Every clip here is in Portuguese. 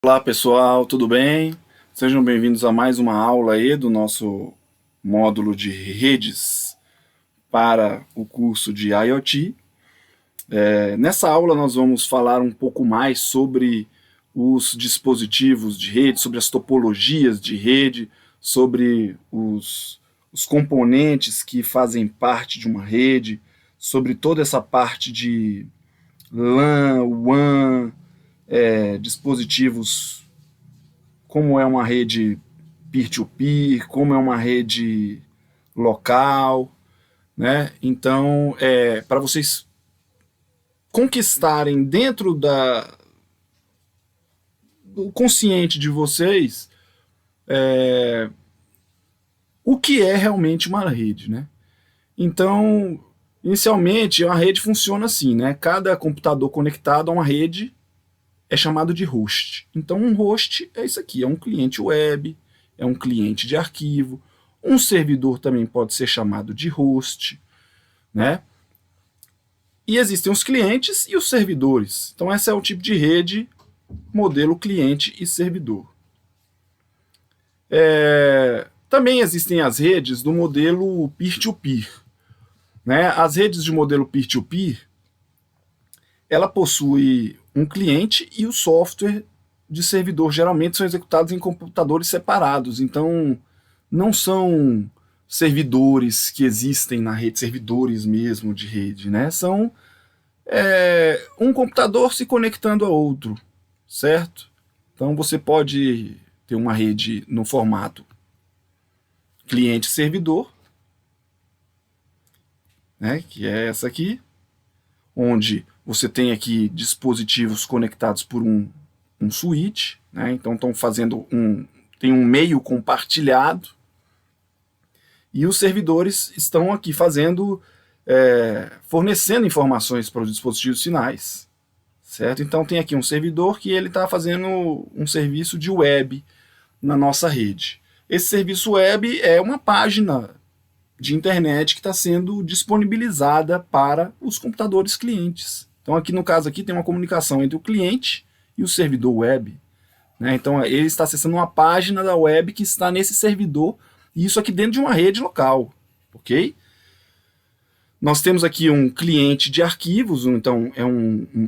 Olá pessoal, tudo bem? Sejam bem-vindos a mais uma aula aí do nosso módulo de redes para o curso de IoT. Nessa aula nós vamos falar um pouco mais sobre os dispositivos de rede, sobre as topologias de rede, sobre os componentes que fazem parte de uma rede, sobre toda essa parte de LAN, WAN, dispositivos, como é uma rede peer-to-peer, como é uma rede local, né? Então, para vocês conquistarem dentro do consciente de vocês o que é realmente uma rede, né? Então, inicialmente, a rede funciona assim, né? Cada computador conectado a uma rede é chamado de host. Então um host é isso aqui, é um cliente web, é um cliente de arquivo, um servidor também pode ser chamado de host, né? E existem os clientes e os servidores. Então esse é o tipo de rede, modelo cliente e servidor. Também existem as redes do modelo peer-to-peer. Né? As redes de modelo peer-to-peer, ela possui um cliente e o software de servidor geralmente são executados em computadores separados, então não são servidores que existem na rede, servidores mesmo de rede, né? São um computador se conectando a outro, certo? Então você pode ter uma rede no formato cliente-servidor, né? Que é essa aqui, onde você tem aqui dispositivos conectados por um switch, né? Então estão fazendo tem um meio compartilhado, e os servidores estão aqui fornecendo informações para os dispositivos finais, certo? Então tem aqui um servidor que ele está fazendo um serviço de web na nossa rede. Esse serviço web é uma página de internet que está sendo disponibilizada para os computadores clientes. Então aqui no caso aqui tem uma comunicação entre o cliente e o servidor web, né? Então ele está acessando uma página da web que está nesse servidor, e isso aqui dentro de uma rede local, ok? Nós temos aqui um cliente de arquivos, então é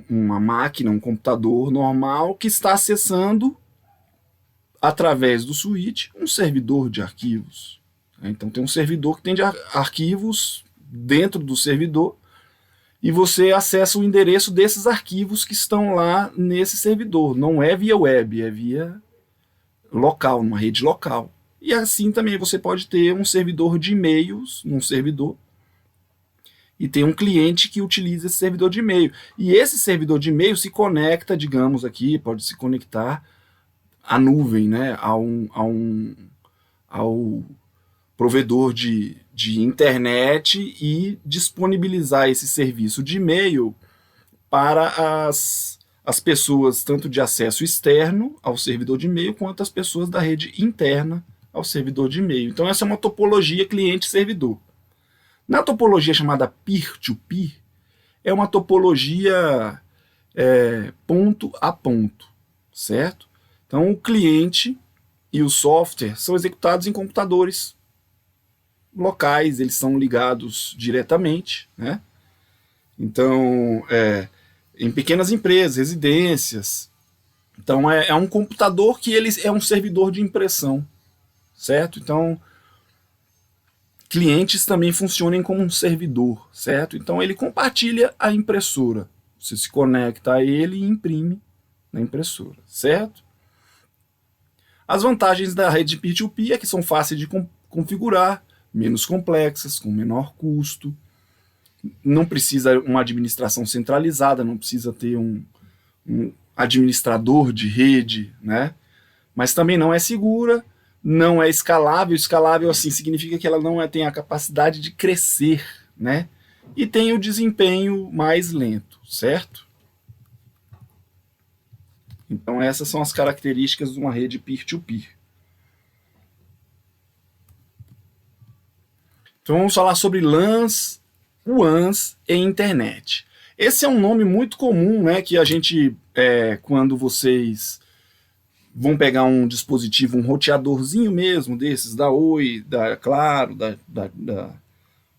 uma máquina, um computador normal que está acessando através do switch um servidor de arquivos. Então tem um servidor que tem de arquivos dentro do servidor, e você acessa o endereço desses arquivos que estão lá nesse servidor. Não é via web, é via local, uma rede local. E assim também você pode ter um servidor de e-mails num servidor, e tem um cliente que utiliza esse servidor de e-mail. E esse servidor de e-mail se conecta, digamos aqui, pode se conectar à nuvem, né, ao provedor de internet, e disponibilizar esse serviço de e-mail para as pessoas, tanto de acesso externo ao servidor de e-mail, quanto as pessoas da rede interna ao servidor de e-mail. Então essa é uma topologia cliente-servidor. Na topologia chamada peer-to-peer, é uma topologia ponto a ponto, certo? Então o cliente e o software são executados em computadores locais, eles são ligados diretamente, né? Então, em pequenas empresas, residências. Então é um computador que ele é um servidor de impressão, certo? Então clientes também funcionam como um servidor, certo? Então ele compartilha a impressora, você se conecta a ele e imprime na impressora, certo? As vantagens da rede peer-to-peer é que são fáceis de configurar, menos complexas, com menor custo, não precisa uma administração centralizada, não precisa ter um administrador de rede, né? Mas também não é segura, não é escalável. Escalável, assim, significa que ela não tem a capacidade de crescer, né? E tem o desempenho mais lento, certo? Então essas são as características de uma rede peer-to-peer. Então vamos falar sobre LANs, WANs e internet. Esse é um nome muito comum, né, que a gente, quando vocês vão pegar um dispositivo, um roteadorzinho mesmo desses, da Oi, da Claro,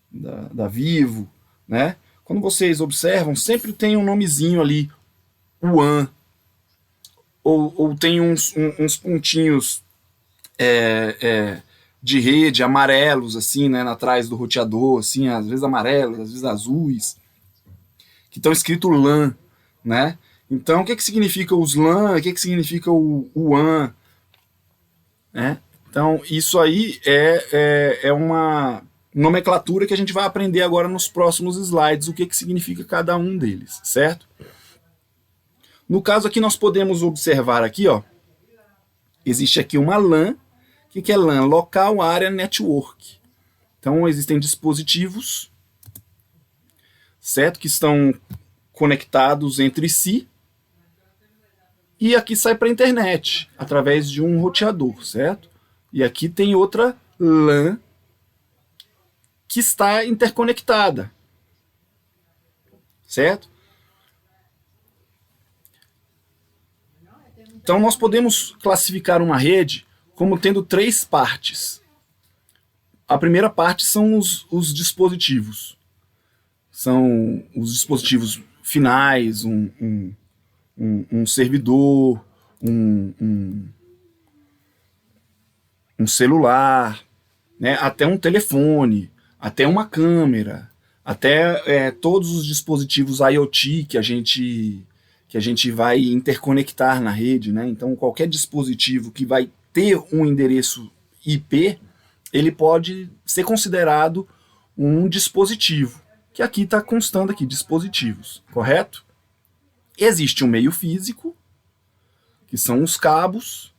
da Vivo, né? Quando vocês observam, sempre tem um nomezinho ali, WAN, ou tem uns pontinhos de rede amarelos, assim, né, atrás do roteador, assim, às vezes amarelos, às vezes azuis, que estão escrito LAN, né? Então, o que significa os LAN, o que significa o WAN, né? Então, isso aí é uma nomenclatura que a gente vai aprender agora nos próximos slides, o que significa cada um deles, certo? No caso aqui, nós podemos observar aqui, ó, existe aqui uma LAN. O que é LAN? Local Area Network. Então, existem dispositivos, certo? Que estão conectados entre si. E aqui sai para a internet, através de um roteador, certo? E aqui tem outra LAN que está interconectada, certo? Então, nós podemos classificar uma rede como tendo três partes. A primeira parte são os dispositivos. São os dispositivos finais, um servidor, um celular, né, até um telefone, até uma câmera, até todos os dispositivos IoT que a gente vai interconectar na rede, né? Então, qualquer dispositivo que vai ter um endereço IP, ele pode ser considerado um dispositivo, que aqui está constando aqui, dispositivos, correto? Existe um meio físico, que são os cabos,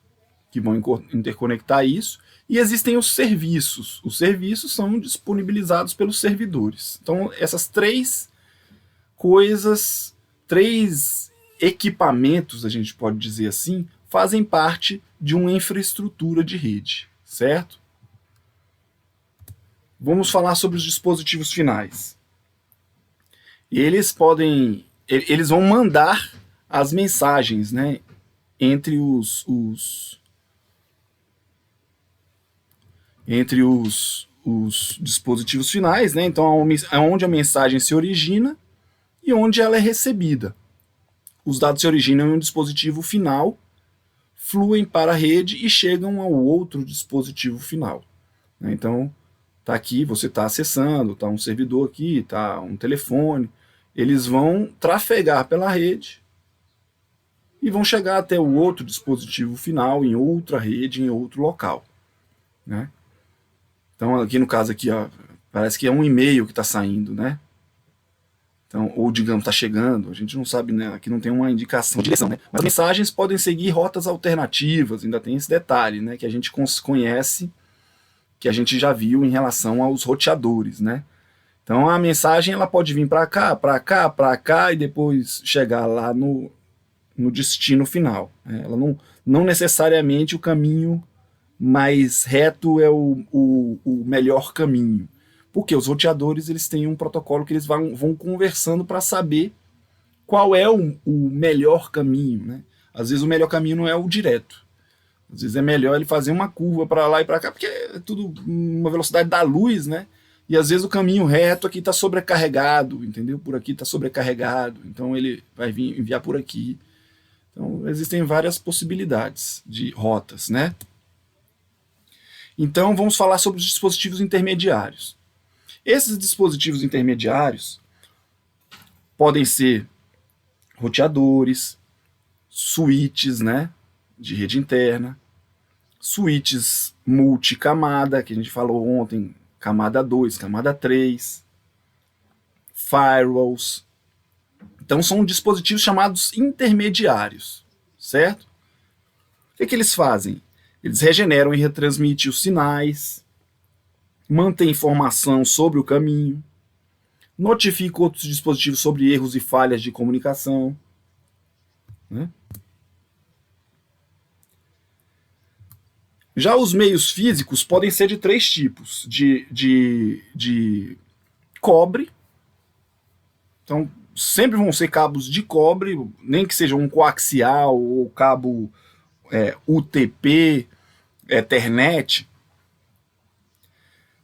que vão interconectar isso, e existem os serviços. Os serviços são disponibilizados pelos servidores. Então, essas três coisas, três equipamentos, a gente pode dizer assim, fazem parte de uma infraestrutura de rede, certo? Vamos falar sobre os dispositivos finais. Eles vão mandar as mensagens, né, entre os dispositivos finais, né? Então, é onde a mensagem se origina e onde ela é recebida. Os dados se originam em um dispositivo final, fluem para a rede e chegam ao outro dispositivo final. Então, tá aqui, você está acessando, tá um servidor aqui, tá um telefone. Eles vão trafegar pela rede e vão chegar até o outro dispositivo final, em outra rede, em outro local, né? Então, aqui no caso aqui, ó, parece que é um e-mail que está saindo, né? Então, ou digamos, está chegando, a gente não sabe, né? Aqui não tem uma indicação de direção, né? Mas mensagens podem seguir rotas alternativas, ainda tem esse detalhe, né? Que a gente conhece, que a gente já viu em relação aos roteadores, né? Então, a mensagem ela pode vir para cá, para cá, para cá e depois chegar lá no destino final, né? Ela não necessariamente o caminho mais reto é o melhor caminho. Porque os roteadores eles têm um protocolo que eles vão conversando para saber qual é o melhor caminho, né? Às vezes o melhor caminho não é o direto. Às vezes é melhor ele fazer uma curva para lá e para cá, porque é tudo uma velocidade da luz, né? E às vezes o caminho reto aqui está sobrecarregado, entendeu? Por aqui está sobrecarregado, então ele vai enviar por aqui. Então existem várias possibilidades de rotas, né? Então, vamos falar sobre os dispositivos intermediários. Esses dispositivos intermediários podem ser roteadores, switches, né, de rede interna, switches multicamada, que a gente falou ontem, camada 2, camada 3, firewalls. Então, são dispositivos chamados intermediários, certo? O que eles fazem? Eles regeneram e retransmitem os sinais, mantêm informação sobre o caminho, notificam outros dispositivos sobre erros e falhas de comunicação, né? Já os meios físicos podem ser de três tipos: de cobre. Então, sempre vão ser cabos de cobre, nem que seja um coaxial ou cabo UTP, Ethernet,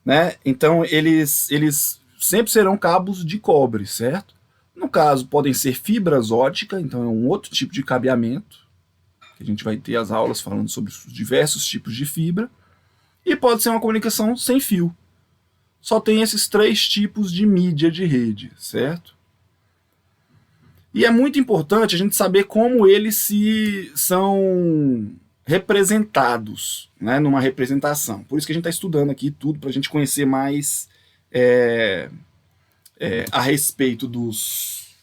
né? Então eles sempre serão cabos de cobre, certo? No caso, podem ser fibras óticas, então é um outro tipo de cabeamento, que a gente vai ter as aulas falando sobre os diversos tipos de fibra, e pode ser uma comunicação sem fio. Só tem esses 3 tipos de mídia de rede, certo? E é muito importante a gente saber como eles são representados, né, numa representação. Por isso que a gente está estudando aqui tudo, para a gente conhecer mais a respeito dos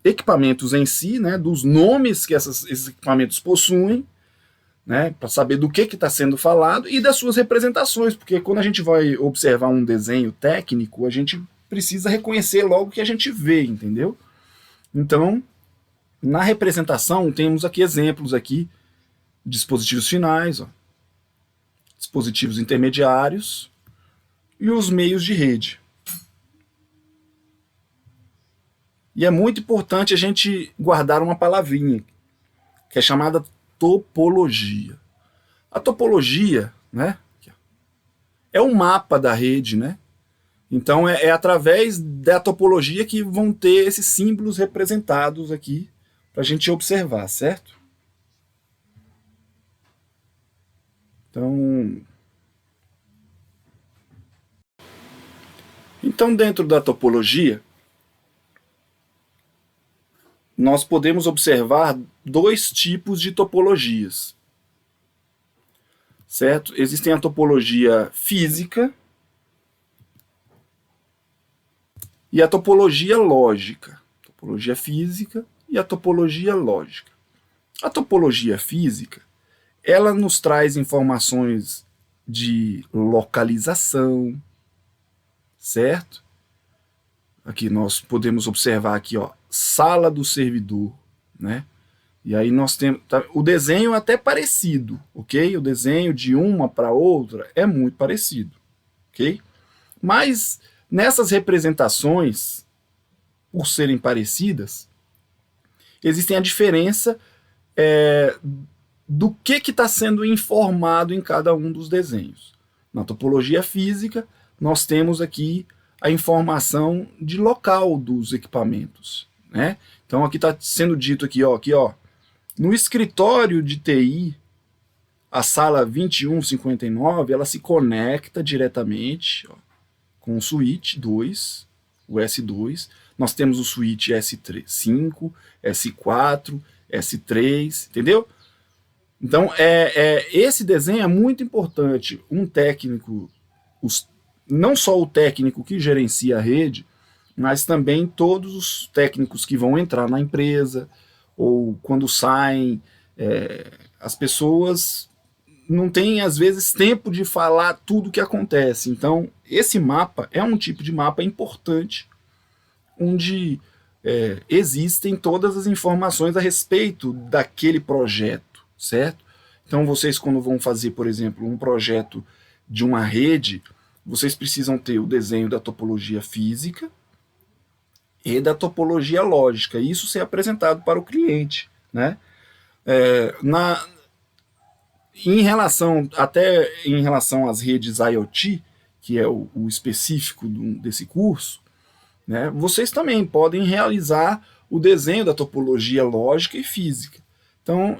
equipamentos em si, né, dos nomes que esses equipamentos possuem, né, para saber do que está sendo falado e das suas representações, porque quando a gente vai observar um desenho técnico, a gente precisa reconhecer logo o que a gente vê, entendeu? Então, na representação, temos aqui exemplos aqui, dispositivos finais, ó, dispositivos intermediários e os meios de rede. E é muito importante a gente guardar uma palavrinha, que é chamada topologia. A topologia, né, é um mapa da rede, né? Então é através da topologia que vão ter esses símbolos representados aqui para a gente observar, certo? Então dentro da topologia, nós podemos observar 2 tipos de topologias, certo? Existem a topologia física e a topologia lógica. Topologia física e a topologia lógica. A topologia física, ela nos traz informações de localização, certo? Aqui nós podemos observar aqui, ó, sala do servidor, né? E aí nós temos, o desenho é até parecido, ok? O desenho de uma para outra é muito parecido, ok? Mas nessas representações, por serem parecidas, existem a diferença do que está sendo informado em cada um dos desenhos. Na topologia física, nós temos aqui a informação de local dos equipamentos, né? Então aqui está sendo dito aqui, ó, no escritório de TI, a sala 2159, ela se conecta diretamente, ó, com o switch 2, o S2. Nós temos o switch S5, S4, S3, entendeu? Então, esse desenho é muito importante. Um técnico, não só o técnico que gerencia a rede, mas também todos os técnicos que vão entrar na empresa, ou quando saem, as pessoas não têm, às vezes, tempo de falar tudo o que acontece. Então, esse mapa é um tipo de mapa importante, onde existem todas as informações a respeito daquele projeto, certo? Então, vocês, quando vão fazer, por exemplo, um projeto de uma rede, vocês precisam ter o desenho da topologia física e da topologia lógica, e isso ser apresentado para o cliente, né? Em relação às redes IoT, que é o específico desse curso, né, vocês também podem realizar o desenho da topologia lógica e física. Então,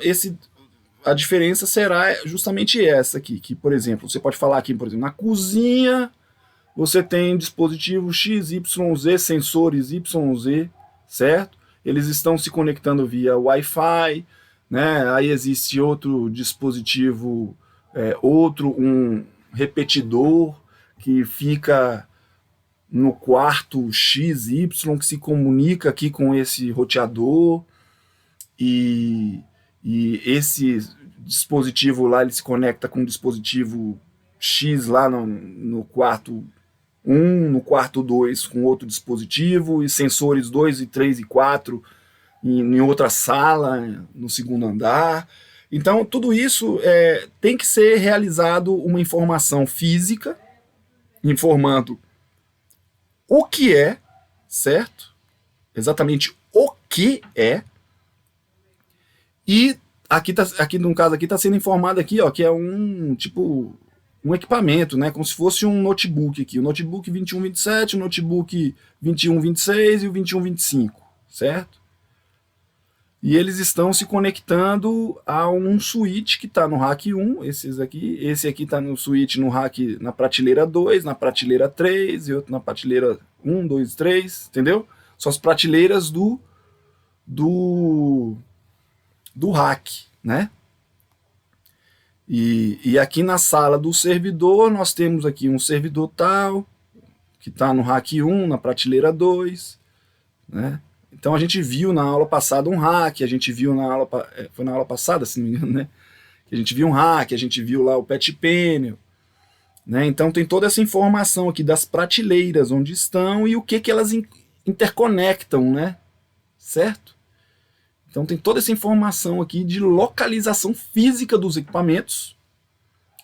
a diferença será justamente essa aqui, que, por exemplo, você pode falar aqui, por exemplo, na cozinha, você tem dispositivos X, Y, Z, sensores Y, Z, certo? Eles estão se conectando via Wi-Fi, né? Aí existe outro dispositivo, um repetidor que fica no quarto XY, que se comunica aqui com esse roteador, e esse dispositivo lá, ele se conecta com o dispositivo X lá no quarto 1, no quarto 2 com outro dispositivo, e sensores 2, 3 e 4 em outra sala, no segundo andar. Então, tudo isso tem que ser realizado uma informação física, informando o que é, certo? Exatamente o que é, E aqui no caso aqui está sendo informado aqui, ó, que é um tipo um equipamento, né, como se fosse um notebook aqui, o notebook 2127, o notebook 2126 e o 2125, certo? E eles estão se conectando a um switch que está no rack 1, esse aqui está no switch no rack na prateleira 2, na prateleira 3 e outro na prateleira 1, 2, 3, entendeu? São as prateleiras do rack, né? E aqui na sala do servidor, nós temos aqui um servidor tal, que está no rack 1, na prateleira 2, né? Então a gente viu na aula passada um rack, a gente viu na aula, foi na aula passada, se não me engano, né? A gente viu um rack, a gente viu lá o patch panel, né? Então tem toda essa informação aqui das prateleiras, onde estão e o que elas interconectam, né? Certo? Então tem toda essa informação aqui de localização física dos equipamentos,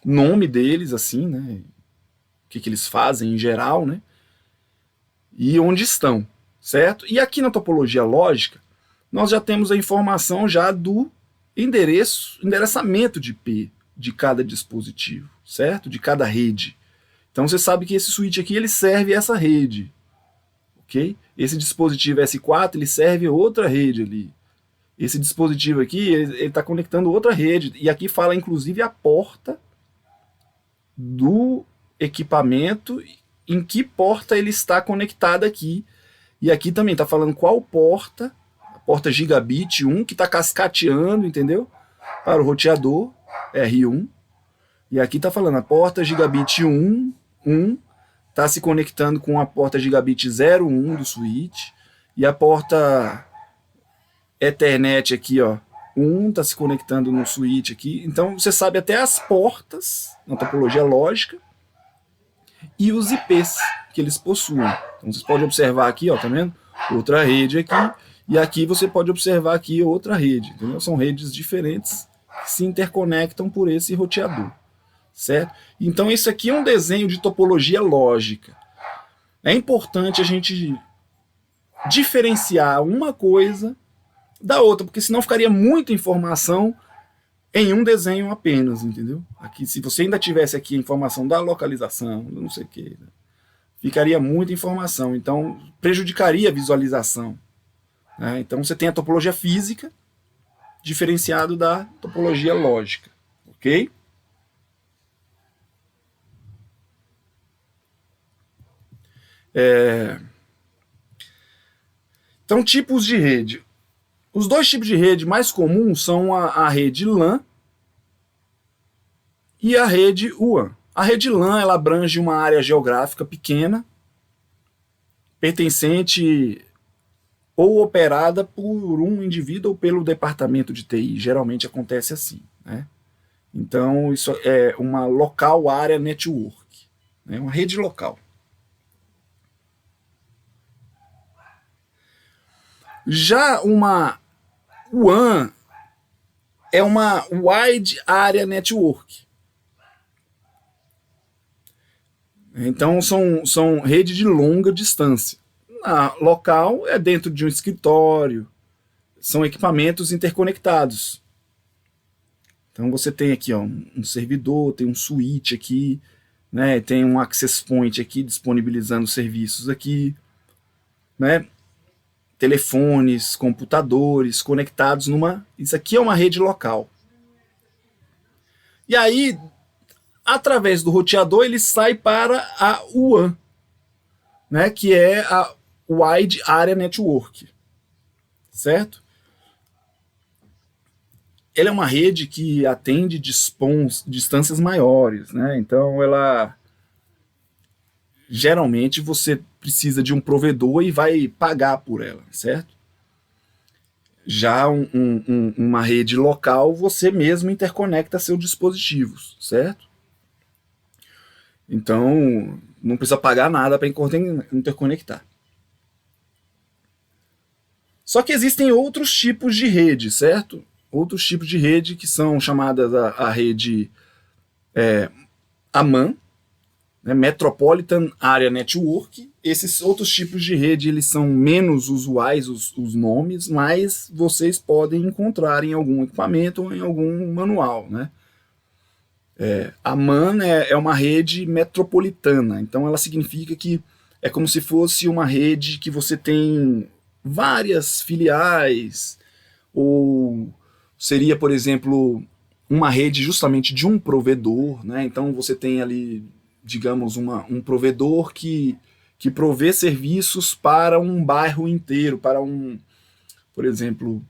nome deles, assim, né? O que eles fazem em geral, né? E onde estão, certo? E aqui na topologia lógica, nós já temos a informação já do endereçamento de IP de cada dispositivo, certo? De cada rede. Então você sabe que esse switch aqui ele serve essa rede, ok? Esse dispositivo S4 ele serve outra rede ali. Esse dispositivo aqui, ele está conectando outra rede. E aqui fala, inclusive, a porta do equipamento, em que porta ele está conectado aqui. E aqui também está falando qual porta, a porta gigabit 1, que está cascateando, entendeu? Para o roteador R1. E aqui está falando a porta gigabit 1 está se conectando com a porta gigabit 01 do switch. E a porta Ethernet aqui, ó, 1 está se conectando no switch aqui. Então você sabe até as portas na topologia lógica e os IPs que eles possuem. Então vocês podem observar aqui, ó, tá vendo? Outra rede aqui, e aqui você pode observar aqui outra rede, entendeu? São redes diferentes que se interconectam por esse roteador, certo? Então isso aqui é um desenho de topologia lógica. É importante a gente diferenciar uma coisa da outra, porque senão ficaria muita informação em um desenho apenas, entendeu? Aqui, se você ainda tivesse aqui a informação da localização, não sei o que, né? Ficaria muita informação, então prejudicaria a visualização, né? Então você tem a topologia física diferenciado da topologia lógica, ok? Então, tipos de rede. Os dois tipos de rede mais comuns são a rede LAN e a rede WAN. A rede LAN ela abrange uma área geográfica pequena, pertencente ou operada por um indivíduo ou pelo departamento de TI. Geralmente acontece assim, né? Então, isso é uma local area network, né? Uma rede local. Já uma WAN é uma Wide Area Network. Então são redes de longa distância. A local é dentro de um escritório, são equipamentos interconectados. Então você tem aqui, ó, um servidor, tem um switch aqui, né, tem um access point aqui disponibilizando serviços aqui, né? Telefones, computadores conectados numa... Isso aqui é uma rede local. E aí, através do roteador, ele sai para a WAN, né, que é a Wide Area Network, certo? Ela é uma rede que atende distâncias maiores, né? Então, ela... Geralmente, você precisa de um provedor e vai pagar por ela, certo? Já uma rede local, você mesmo interconecta seus dispositivos, certo? Então, não precisa pagar nada para interconectar. Só que existem outros tipos de rede, certo? Outros tipos de rede que são chamadas a rede AMAN, né, Metropolitan Area Network. Esses outros tipos de rede, eles são menos usuais, os nomes, mas vocês podem encontrar em algum equipamento ou em algum manual, né? A MAN é uma rede metropolitana, então ela significa que é como se fosse uma rede que você tem várias filiais, ou seria, por exemplo, uma rede justamente de um provedor, né? Então você tem ali, digamos, um provedor que provê serviços para um bairro inteiro, para por exemplo,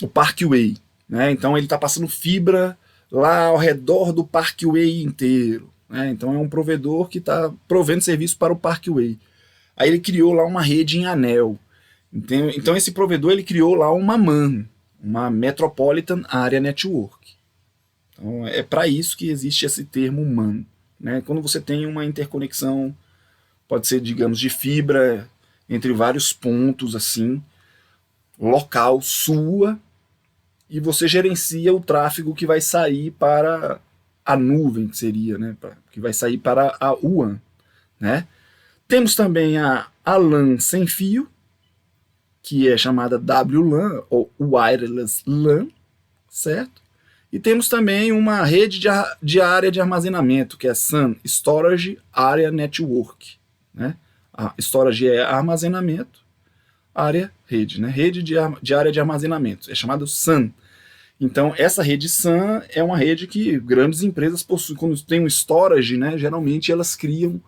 o Parkway, né? Então ele está passando fibra lá ao redor do Parkway inteiro, né? Então é um provedor que está provendo serviço para o Parkway. Aí ele criou lá uma rede em anel. Então esse provedor ele criou lá uma MAN, uma Metropolitan Area Network. Então é para isso que existe esse termo MAN, né? Quando você tem uma interconexão, pode ser, digamos, de fibra entre vários pontos assim, local sua, e você gerencia o tráfego que vai sair para a nuvem, que seria, né, que vai sair para a WAN, né? Temos também a LAN sem fio, que é chamada WLAN, ou Wireless LAN, certo? E temos também uma rede de área de armazenamento, que é SAN, Storage Area Network, né? A storage é armazenamento, área, rede, né? Rede de área de armazenamento, é chamado SAN. Então, essa rede SAN é uma rede que grandes empresas possuem. Quando tem um storage, né, geralmente elas criam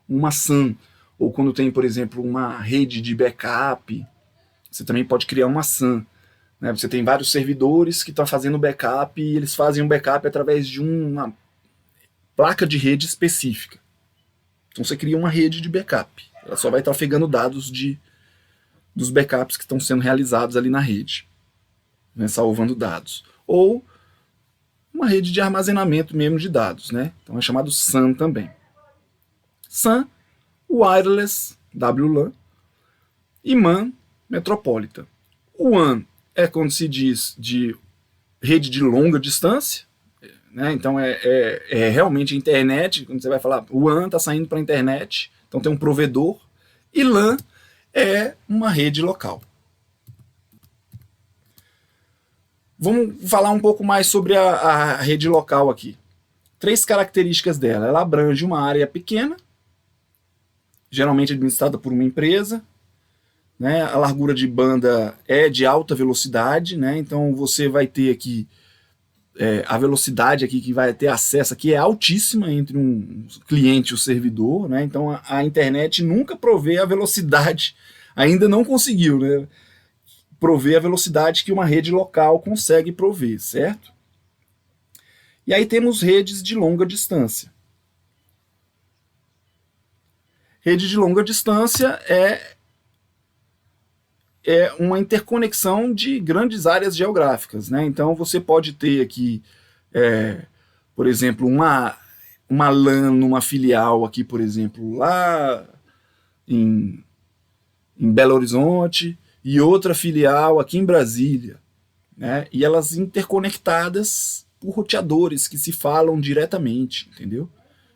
uma SAN. Ou quando tem, por exemplo, uma rede de backup, você também pode criar uma SAN. Né? Você tem vários servidores que estão fazendo backup e eles fazem um backup através de uma placa de rede específica. Então você cria uma rede de backup. Ela só vai trafegando dados dos backups que estão sendo realizados ali na rede, né, salvando dados. Ou uma rede de armazenamento mesmo de dados, né? Então é chamado SAN também. SAN, Wireless, WLAN, e MAN, Metropolitan. O WAN é quando se diz de rede de longa distância, né? Então é realmente internet, quando você vai falar, o WAN está saindo para a internet, então tem um provedor, e LAN é uma rede local. Vamos falar um pouco mais sobre a rede local aqui. 3 características dela. Ela abrange uma área pequena, geralmente administrada por uma empresa, né? A largura de banda é de alta velocidade, né? Então você vai ter aqui a velocidade aqui que vai ter acesso aqui é altíssima entre um cliente e o servidor, né? Então a internet nunca provê a velocidade, ainda não conseguiu, né, prover a velocidade que uma rede local consegue prover, certo? E aí temos redes de longa distância. Rede de longa distância é uma interconexão de grandes áreas geográficas, né? Então você pode ter aqui, por exemplo, uma LAN numa filial aqui, por exemplo, lá em Belo Horizonte, e outra filial aqui em Brasília, né? E elas interconectadas por roteadores que se falam diretamente, entendeu?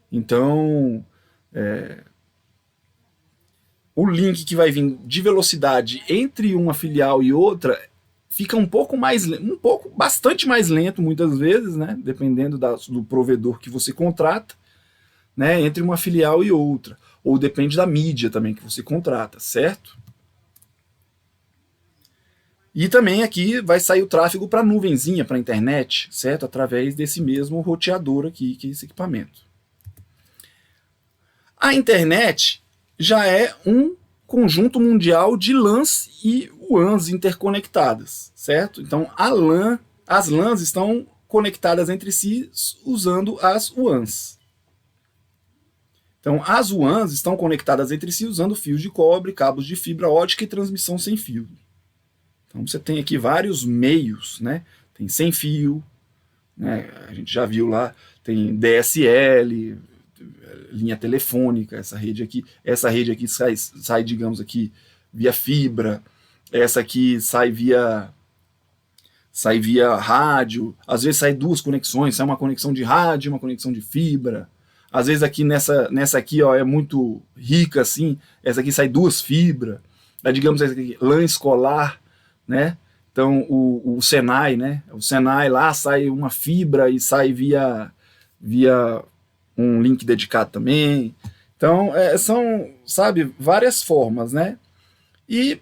Então, o link que vai vir de velocidade entre uma filial e outra fica bastante mais lento muitas vezes, né? Dependendo do provedor que você contrata, né? Entre uma filial e outra, ou depende da mídia também que você contrata, certo? E também aqui vai sair o tráfego para a nuvenzinha, para a internet, certo? Através desse mesmo roteador aqui, que é esse equipamento. A internet já é um conjunto mundial de LANs e WANs interconectadas, certo? Então as LANs estão conectadas entre si usando as WANs. Então as WANs estão conectadas entre si usando fios de cobre, cabos de fibra ótica e transmissão sem fio. Então você tem aqui vários meios, né? Tem sem fio, né? A gente já viu lá, tem DSL, linha telefônica, essa rede aqui sai, digamos aqui, via fibra, essa aqui sai sai via rádio, às vezes sai duas conexões, sai uma conexão de rádio, uma conexão de fibra. Às vezes aqui nessa aqui, ó, é muito rica assim, essa aqui sai duas fibras. Digamos essa aqui, LAN escolar, né? Então o Senai, né? O Senai lá sai uma fibra e sai via um link dedicado também. Então são, sabe, várias formas, né? E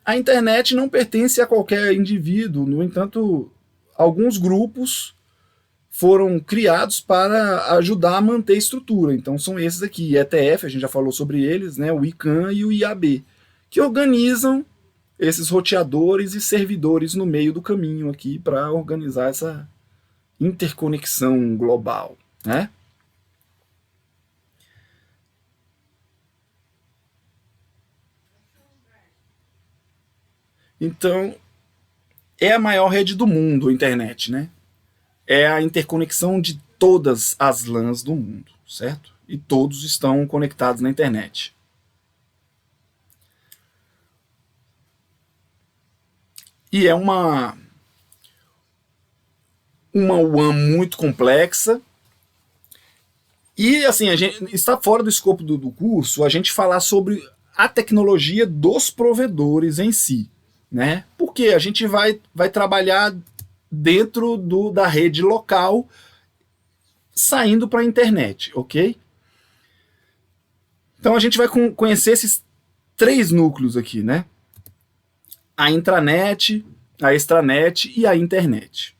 a internet não pertence a qualquer indivíduo, no entanto, alguns grupos foram criados para ajudar a manter a estrutura. Então são esses aqui, ETF, a gente já falou sobre eles, né? O ICANN e o IAB, que organizam esses roteadores e servidores no meio do caminho aqui para organizar essa interconexão global, né? Então, é a maior rede do mundo, a internet, né? É a interconexão de todas as LANs do mundo, certo? E todos estão conectados na internet. E é uma WAN muito complexa. E assim, a gente está fora do escopo do curso a gente falar sobre a tecnologia dos provedores em si, né? Porque a gente vai trabalhar dentro da rede local, saindo para a internet, ok? Então a gente vai conhecer esses três núcleos aqui, né? A intranet, a extranet e a internet,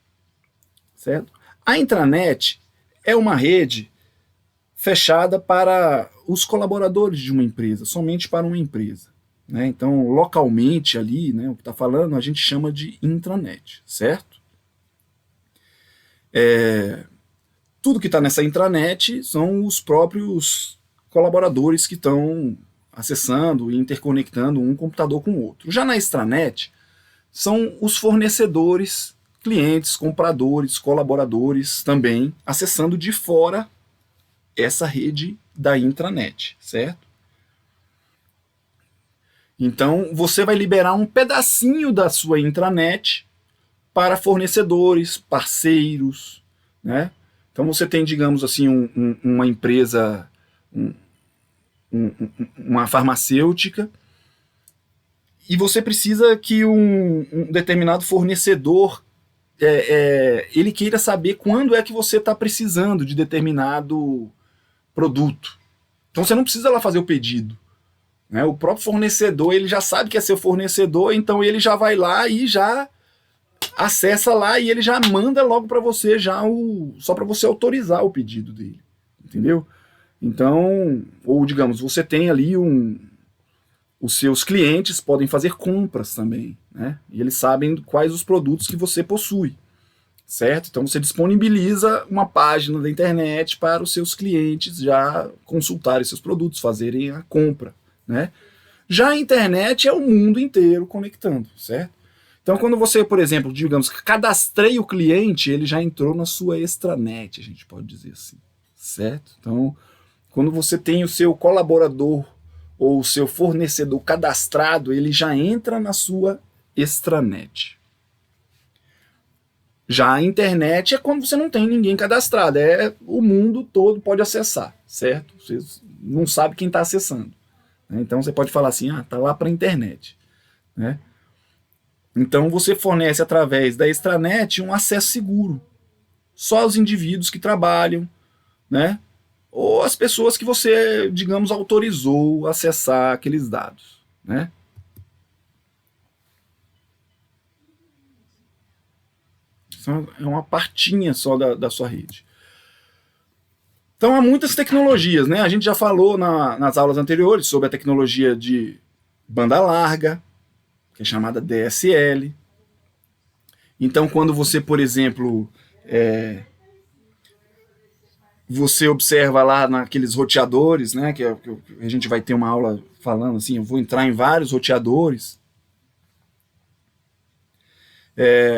certo? A intranet é uma rede fechada para os colaboradores de uma empresa, somente para uma empresa, né? Então, localmente ali, né, o que está falando, a gente chama de intranet, certo? Tudo que está nessa intranet são os próprios colaboradores que estão acessando e interconectando um computador com o outro. Já na extranet, são os fornecedores, clientes, compradores, colaboradores também acessando de fora essa rede da intranet, certo? Então, você vai liberar um pedacinho da sua intranet para fornecedores, parceiros, né? Então, você tem, digamos assim, uma empresa, uma farmacêutica, e você precisa que um determinado fornecedor ele queira saber quando é que você está precisando de determinado produto. Então você não precisa lá fazer o pedido, né? O próprio fornecedor ele já sabe que é seu fornecedor, então ele já vai lá e já acessa lá e ele já manda logo para você só para você autorizar o pedido dele, entendeu? Então, ou digamos, você tem ali os seus clientes podem fazer compras também, né? E eles sabem quais os produtos que você possui, certo? Então você disponibiliza uma página da internet para os seus clientes já consultarem seus produtos, fazerem a compra, né? Já a internet é o mundo inteiro conectando, certo? Então quando você, por exemplo, digamos, cadastrei o cliente, ele já entrou na sua extranet, a gente pode dizer assim, certo? Então, quando você tem o seu colaborador ou o seu fornecedor cadastrado, ele já entra na sua extranet. Já a internet é quando você não tem ninguém cadastrado, o mundo todo pode acessar, certo? Você não sabe quem está acessando, né? Então você pode falar assim, tá lá para a internet, né? Então você fornece através da extranet um acesso seguro, só os indivíduos que trabalham, né? Ou as pessoas que você, digamos, autorizou acessar aqueles dados, né? É uma partinha só da sua rede. Então há muitas tecnologias, né? A gente já falou nas aulas anteriores sobre a tecnologia de banda larga, que é chamada DSL. Então quando você, por exemplo, você observa lá naqueles roteadores, né? Que a gente vai ter uma aula falando assim, eu vou entrar em vários roteadores.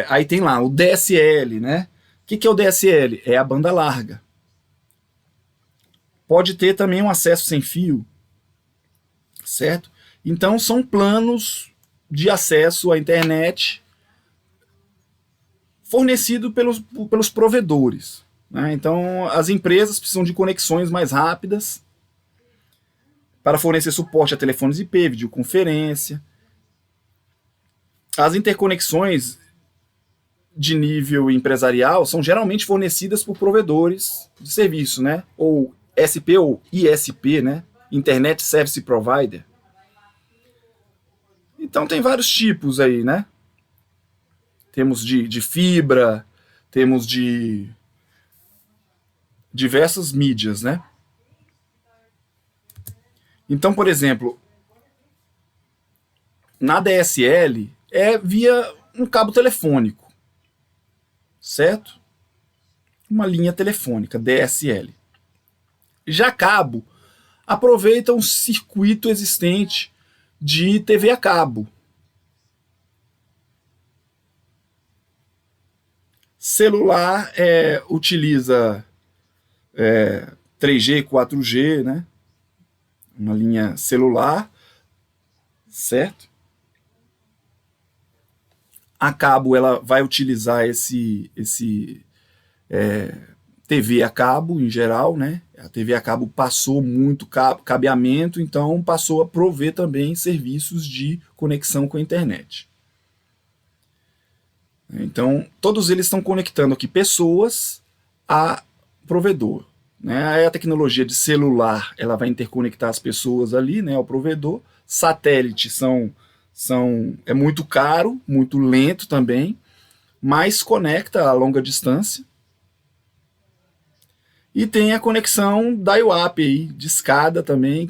Aí tem lá o DSL, né? O que é o DSL? É a banda larga. Pode ter também um acesso sem fio, certo? Então são planos de acesso à internet fornecido pelos provedores, né? Então, as empresas precisam de conexões mais rápidas para fornecer suporte a telefones IP, videoconferência. As interconexões de nível empresarial são geralmente fornecidas por provedores de serviço, né? Ou SP ou ISP, né? Internet Service Provider. Então tem vários tipos aí, né? Temos de fibra, temos de diversas mídias, né? Então, por exemplo, na DSL é via um cabo telefônico, certo? Uma linha telefônica, DSL. Já cabo aproveita um circuito existente de TV a cabo. Celular utiliza 3G, 4G, né? Uma linha celular, certo? A cabo ela vai utilizar esse TV a cabo em geral, né? A TV a cabo passou muito cabeamento, então passou a prover também serviços de conexão com a internet. Então, todos eles estão conectando aqui pessoas a provedor. Né? Aí a tecnologia de celular ela vai interconectar as pessoas ali, né, ao provedor. Satélite é muito caro, muito lento também, mas conecta a longa distância. E tem a conexão dial-up aí, de escada também,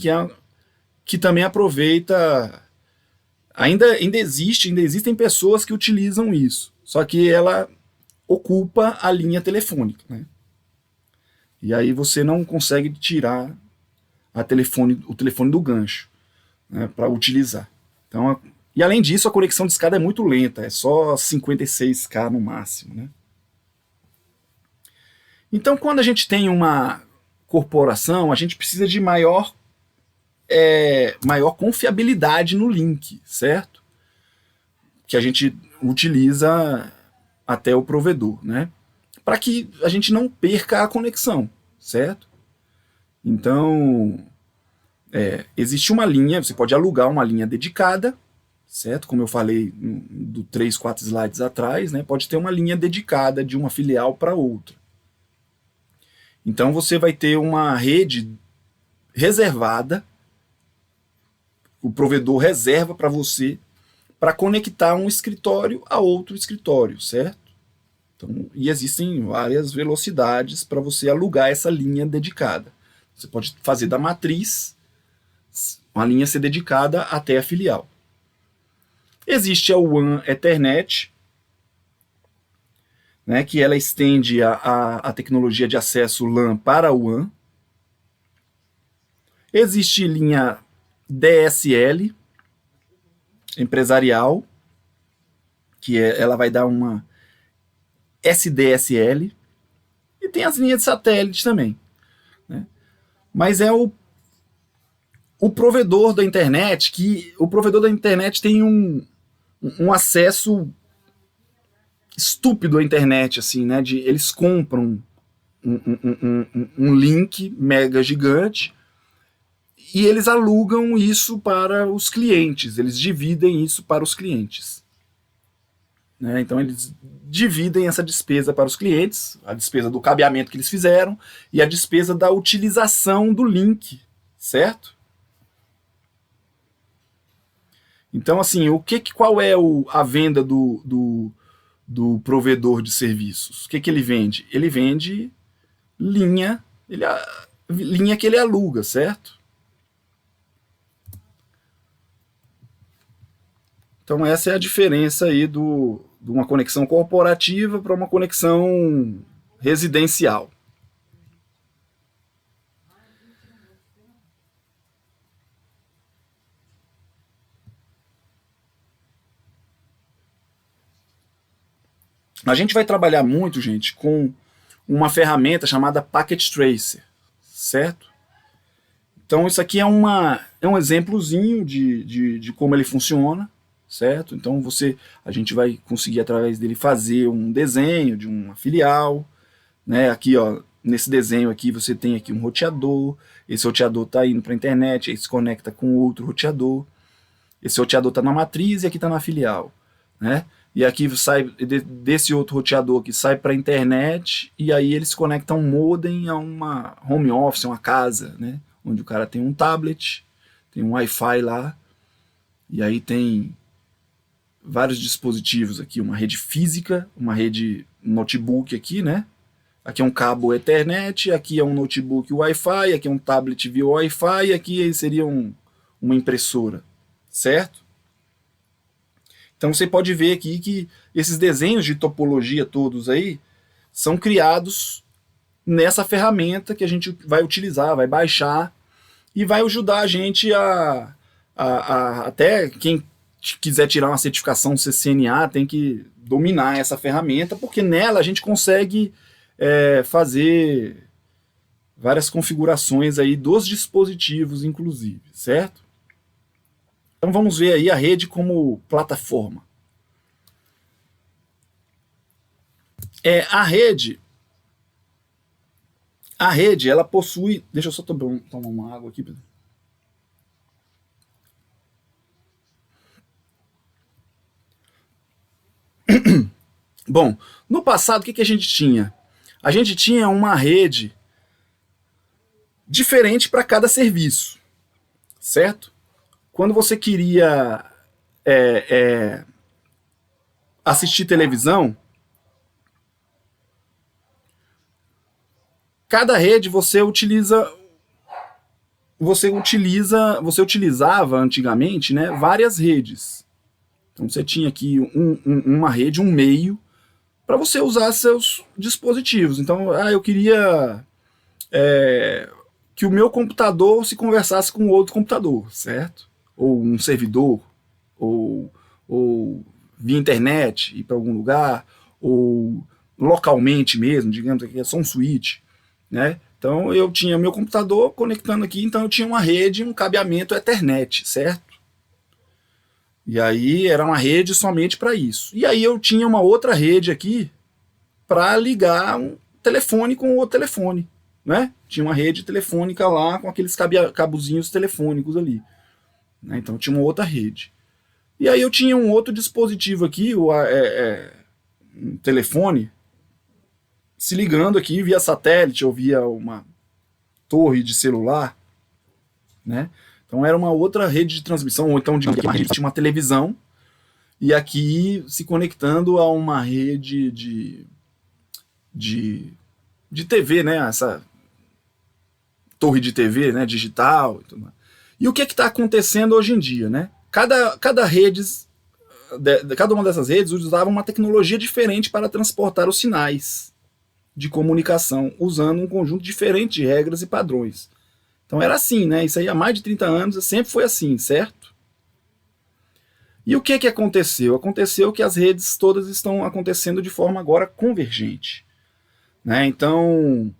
que também aproveita. Ainda existem pessoas que utilizam isso, só que ela ocupa a linha telefônica, né? E aí você não consegue tirar o telefone do gancho, né, para utilizar. Então, e além disso, a conexão de escada é muito lenta, é só 56K no máximo, né? Então, quando a gente tem uma corporação, a gente precisa de maior confiabilidade no link, certo? Que a gente utiliza até o provedor, né? Para que a gente não perca a conexão, certo? Então, existe uma linha, você pode alugar uma linha dedicada, certo? Como eu falei do 3, 4 slides atrás, né? Pode ter uma linha dedicada de uma filial para outra. Então você vai ter uma rede reservada, o provedor reserva para você, para conectar um escritório a outro escritório, certo? Então, e existem várias velocidades para você alugar essa linha dedicada. Você pode fazer da matriz uma linha ser dedicada até a filial. Existe a WAN Ethernet, né, que ela estende a tecnologia de acesso LAN para a WAN. Existe linha DSL empresarial, que ela vai dar uma SDSL, e tem as linhas de satélite também, né? Mas é o provedor da internet, que o provedor da internet tem um acesso estúpido à internet, assim, né? Eles compram um link mega gigante e eles alugam isso para os clientes, eles dividem isso para os clientes. Né? Então eles dividem essa despesa para os clientes, a despesa do cabeamento que eles fizeram e a despesa da utilização do link, certo? Então, assim, qual é a venda do provedor de serviços? O que ele vende? Ele vende linha que ele aluga, certo? Então essa é a diferença aí de uma conexão corporativa para uma conexão residencial. A gente vai trabalhar muito, gente, com uma ferramenta chamada Packet Tracer, certo? Então isso aqui é um exemplozinho de como ele funciona, certo? Então a gente vai conseguir através dele fazer um desenho de uma filial, né? Aqui, ó, nesse desenho aqui você tem aqui um roteador, esse roteador está indo para a internet, aí se conecta com outro roteador, esse roteador está na matriz e aqui está na filial, né? E aqui sai desse outro roteador que sai para a internet e aí eles conectam um modem a uma home office, uma casa, né? Onde o cara tem um tablet, tem um Wi-Fi lá, e aí tem vários dispositivos aqui, uma rede física, uma rede notebook aqui, né? Aqui é um cabo Ethernet, aqui é um notebook Wi-Fi, aqui é um tablet via Wi-Fi, e aqui seria uma impressora, certo? Então você pode ver aqui que esses desenhos de topologia todos aí são criados nessa ferramenta que a gente vai utilizar, vai baixar e vai ajudar a gente até quem quiser tirar uma certificação CCNA tem que dominar essa ferramenta, porque nela a gente consegue fazer várias configurações aí dos dispositivos, inclusive, certo? Então vamos ver aí a rede como plataforma. A rede, ela possui... Deixa eu só tomar uma água aqui. Bom, no passado o que a gente tinha? A gente tinha uma rede diferente para cada serviço, certo? Quando você queria assistir televisão, cada rede você utilizava antigamente, né, várias redes. Então você tinha aqui uma rede, um meio para você usar seus dispositivos. Então, eu queria que o meu computador se conversasse com outro computador, certo? Ou um servidor, ou via internet, ir para algum lugar, ou localmente mesmo, digamos que é só um switch, né? Então eu tinha meu computador conectando aqui, então eu tinha uma rede, um cabeamento Ethernet, certo? E aí era uma rede somente para isso. E aí eu tinha uma outra rede aqui para ligar um telefone com outro telefone, né? Tinha uma rede telefônica lá com aqueles cabozinhos telefônicos ali, né? Então tinha uma outra rede. E aí eu tinha um outro dispositivo aqui, um telefone, se ligando aqui via satélite ou via uma torre de celular, né? Então era uma outra rede de transmissão, ou então tinha uma televisão, e aqui se conectando a uma rede de TV, né? Essa torre de TV, né? Digital. E o que está acontecendo hoje em dia, né? Cada uma dessas redes usava uma tecnologia diferente para transportar os sinais de comunicação, usando um conjunto diferente de regras e padrões. Então era assim, né? Isso aí há mais de 30 anos sempre foi assim, certo? E o que aconteceu? Aconteceu que as redes todas estão acontecendo de forma agora convergente, né? Então,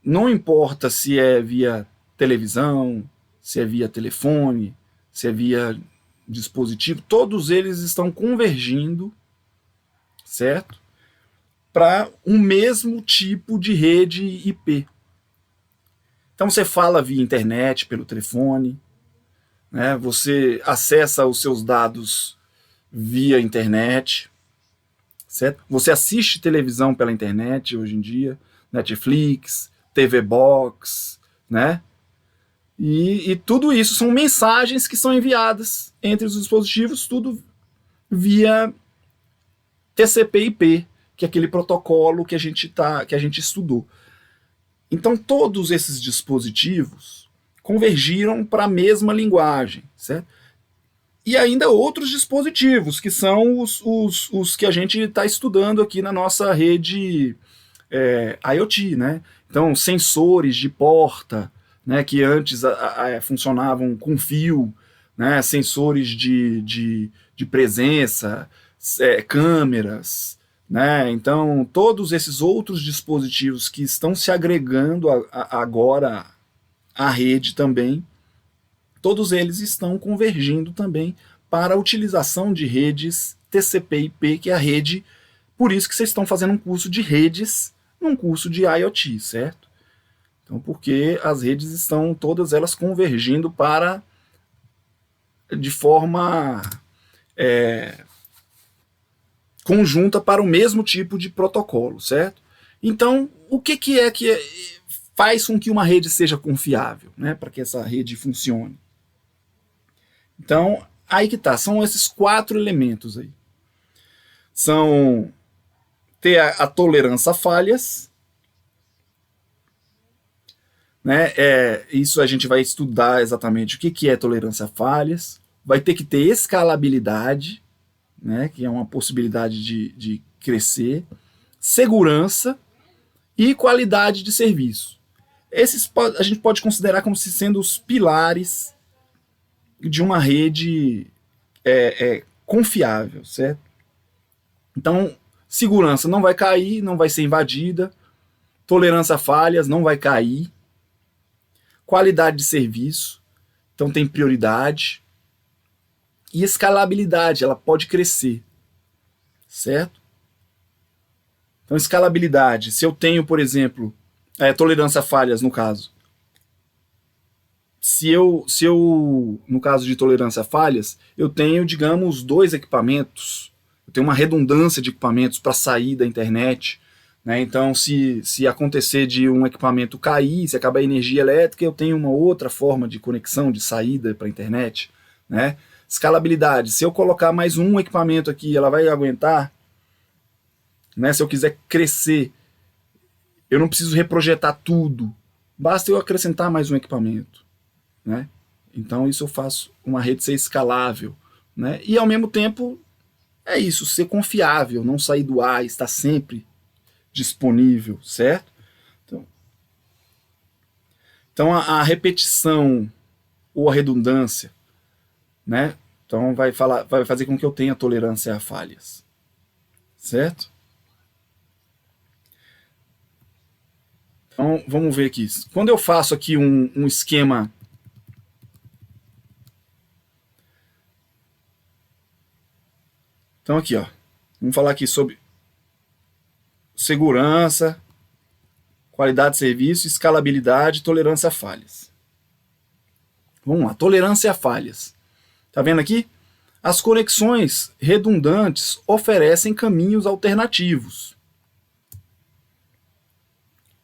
não importa se é via televisão, se é via telefone, se é via dispositivo, todos eles estão convergindo, certo? Para um mesmo tipo de rede IP. Então você fala via internet, pelo telefone, né? Você acessa os seus dados via internet, certo? Você assiste televisão pela internet hoje em dia, Netflix, TV Box, né? E tudo isso são mensagens que são enviadas entre os dispositivos, tudo via TCP/IP, que é aquele protocolo que a gente estudou. Então todos esses dispositivos convergiram para a mesma linguagem, certo? E ainda outros dispositivos, que são os que a gente está estudando aqui na nossa rede IoT, né? Então, sensores de porta, né, que antes funcionavam com fio, né, sensores de presença, câmeras, né? Então, todos esses outros dispositivos que estão se agregando agora à rede também, todos eles estão convergindo também para a utilização de redes TCP/IP, que é a rede, por isso que vocês estão fazendo um curso de redes num curso de IoT, certo? Então, porque as redes estão todas elas convergindo de forma conjunta para o mesmo tipo de protocolo, certo? Então, o que faz com que uma rede seja confiável, né, para que essa rede funcione? Então, aí que tá, são esses 4 elementos aí. São ter a tolerância a falhas, né? Isso a gente vai estudar exatamente o que é tolerância a falhas. Vai ter que ter escalabilidade, né, que é uma possibilidade de crescer, segurança e qualidade de serviço. Esses a gente pode considerar como se sendo os pilares de uma rede confiável, certo? Então, segurança não vai cair, não vai ser invadida, tolerância a falhas não vai cair, qualidade de serviço, então tem prioridade, e escalabilidade, ela pode crescer, certo? Então, escalabilidade, se eu tenho, por exemplo, tolerância a falhas no caso, se eu, no caso de tolerância a falhas, eu tenho, digamos, 2 equipamentos, eu tenho uma redundância de equipamentos para sair da internet, né? Então, se acontecer de um equipamento cair, se acabar a energia elétrica, eu tenho uma outra forma de conexão, de saída para a internet, né? Escalabilidade, se eu colocar mais um equipamento aqui, ela vai aguentar, né? Se eu quiser crescer, eu não preciso reprojetar tudo, basta eu acrescentar mais um equipamento, né? Então isso eu faço uma rede ser escalável, né? E ao mesmo tempo é isso, ser confiável, não sair do ar, estar sempre disponível, certo? Então a repetição ou a redundância, né? Então vai fazer com que eu tenha tolerância a falhas, certo? Então vamos ver aqui. Quando eu faço aqui um esquema Então aqui, ó, vamos falar aqui sobre segurança, qualidade de serviço, escalabilidade, tolerância a falhas. Vamos lá, tolerância a falhas. Tá vendo aqui? As conexões redundantes oferecem caminhos alternativos.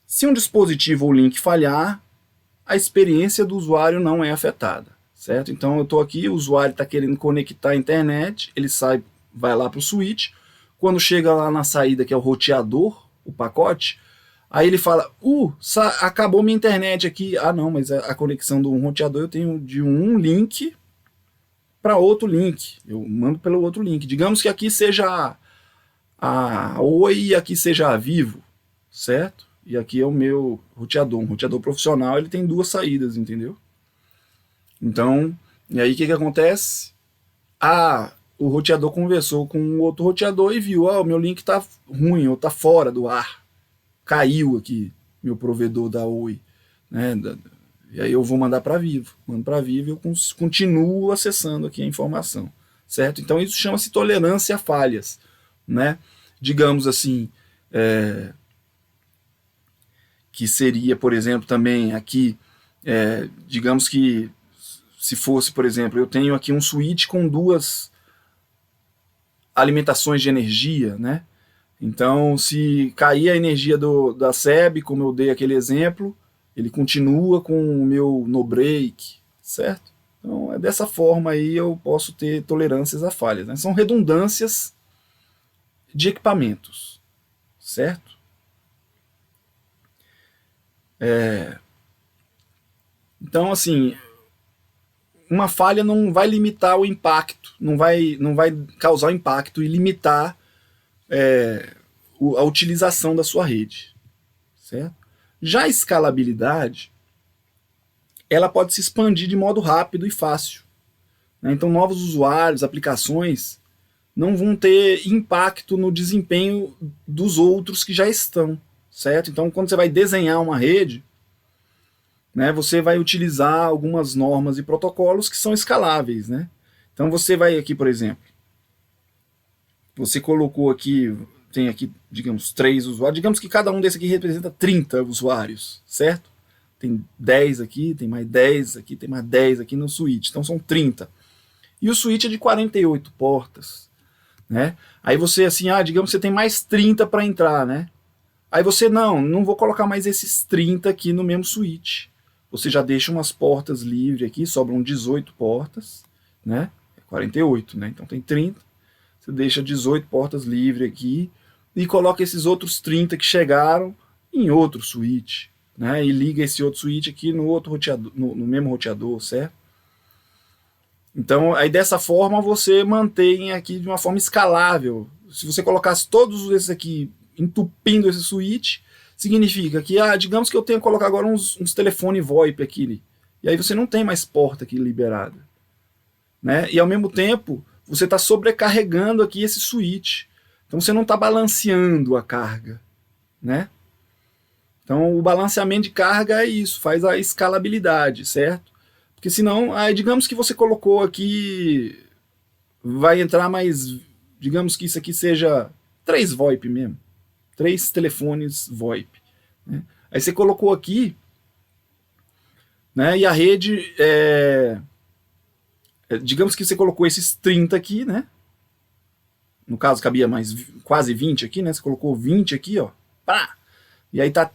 Se um dispositivo ou link falhar, a experiência do usuário não é afetada, certo? Então eu estou aqui, o usuário está querendo conectar a internet, ele vai lá para o switch, quando chega lá na saída, que é o roteador, o pacote, aí ele fala, acabou minha internet aqui. Ah não, mas a conexão do roteador eu tenho de um link para outro link, eu mando pelo outro link. Digamos que aqui seja a Oi e aqui seja a Vivo, certo? E aqui é o meu roteador, um roteador profissional, ele tem 2 saídas, entendeu? Então, e aí o que acontece? O roteador conversou com o outro roteador e viu, o meu link tá ruim, ou tá fora do ar, caiu aqui, meu provedor da Oi, né? E aí eu vou mandar para Vivo, mando para Vivo e eu continuo acessando aqui a informação, certo? Então isso chama-se tolerância a falhas, né? Digamos assim, que seria, por exemplo, também aqui, digamos que se fosse, por exemplo, eu tenho aqui um switch com 2 alimentações de energia, né? Então, se cair a energia da SEB, como eu dei aquele exemplo, ele continua com o meu no break, certo? Então, dessa forma aí eu posso ter tolerâncias a falhas, né? São redundâncias de equipamentos, certo? Então, assim, uma falha não vai limitar o impacto, não vai causar impacto e limitar a utilização da sua rede, certo? Já a escalabilidade, ela pode se expandir de modo rápido e fácil, né? Então novos usuários, aplicações, não vão ter impacto no desempenho dos outros que já estão, certo? Então quando você vai desenhar uma rede, né, você vai utilizar algumas normas e protocolos que são escaláveis, né? Então você vai aqui, por exemplo, você colocou aqui, tem aqui, digamos, 3 usuários, digamos que cada um desse aqui representa 30 usuários, certo? Tem 10 aqui, tem mais 10 aqui, tem mais 10 aqui no switch, então são 30. E o switch é de 48 portas, né? Aí você assim, digamos que você tem mais 30 para entrar, né? Aí você, não vou colocar mais esses 30 aqui no mesmo switch. Você já deixa umas portas livres aqui, sobram 18 portas, né? 48, né? Então tem 30. Você deixa 18 portas livres aqui e coloca esses outros 30 que chegaram em outro switch, né? E liga esse outro switch aqui no outro roteador, no mesmo roteador, certo? Então, aí dessa forma você mantém aqui de uma forma escalável. Se você colocasse todos esses aqui entupindo esse switch, significa que, digamos que eu tenho que colocar agora uns telefone VoIP aqui, e aí você não tem mais porta aqui liberada, né? E ao mesmo tempo, você está sobrecarregando aqui esse switch. Então você não está balanceando a carga, né? Então o balanceamento de carga é isso, faz a escalabilidade, certo? Porque senão, aí digamos que você colocou aqui, vai entrar mais, digamos que isso aqui seja 3 VoIP mesmo, 3 telefones VoIP, né? Aí você colocou aqui, né? E a rede, digamos que você colocou esses 30 aqui, né? No caso cabia mais quase 20 aqui, né? Você colocou 20 aqui, ó, pá! E aí tá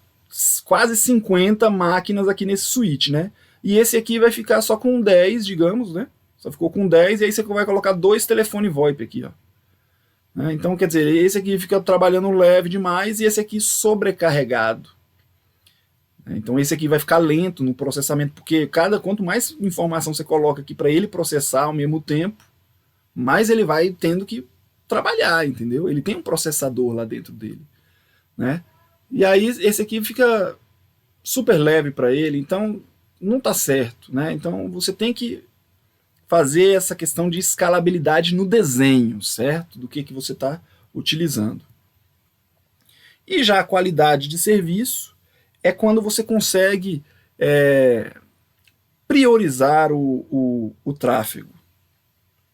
quase 50 máquinas aqui nesse switch, né? E esse aqui vai ficar só com 10, digamos, né? Só ficou com 10, e aí você vai colocar 2 telefones VoIP aqui, ó. Então, quer dizer, esse aqui fica trabalhando leve demais e esse aqui sobrecarregado. Então esse aqui vai ficar lento no processamento, porque quanto mais informação você coloca aqui para ele processar ao mesmo tempo, mais ele vai tendo que trabalhar, entendeu? Ele tem um processador lá dentro dele, né? E aí esse aqui fica super leve para ele, então não está certo, né? Então você tem que fazer essa questão de escalabilidade no desenho, certo? Do que você está utilizando. E já a qualidade de serviço é quando você consegue priorizar o tráfego,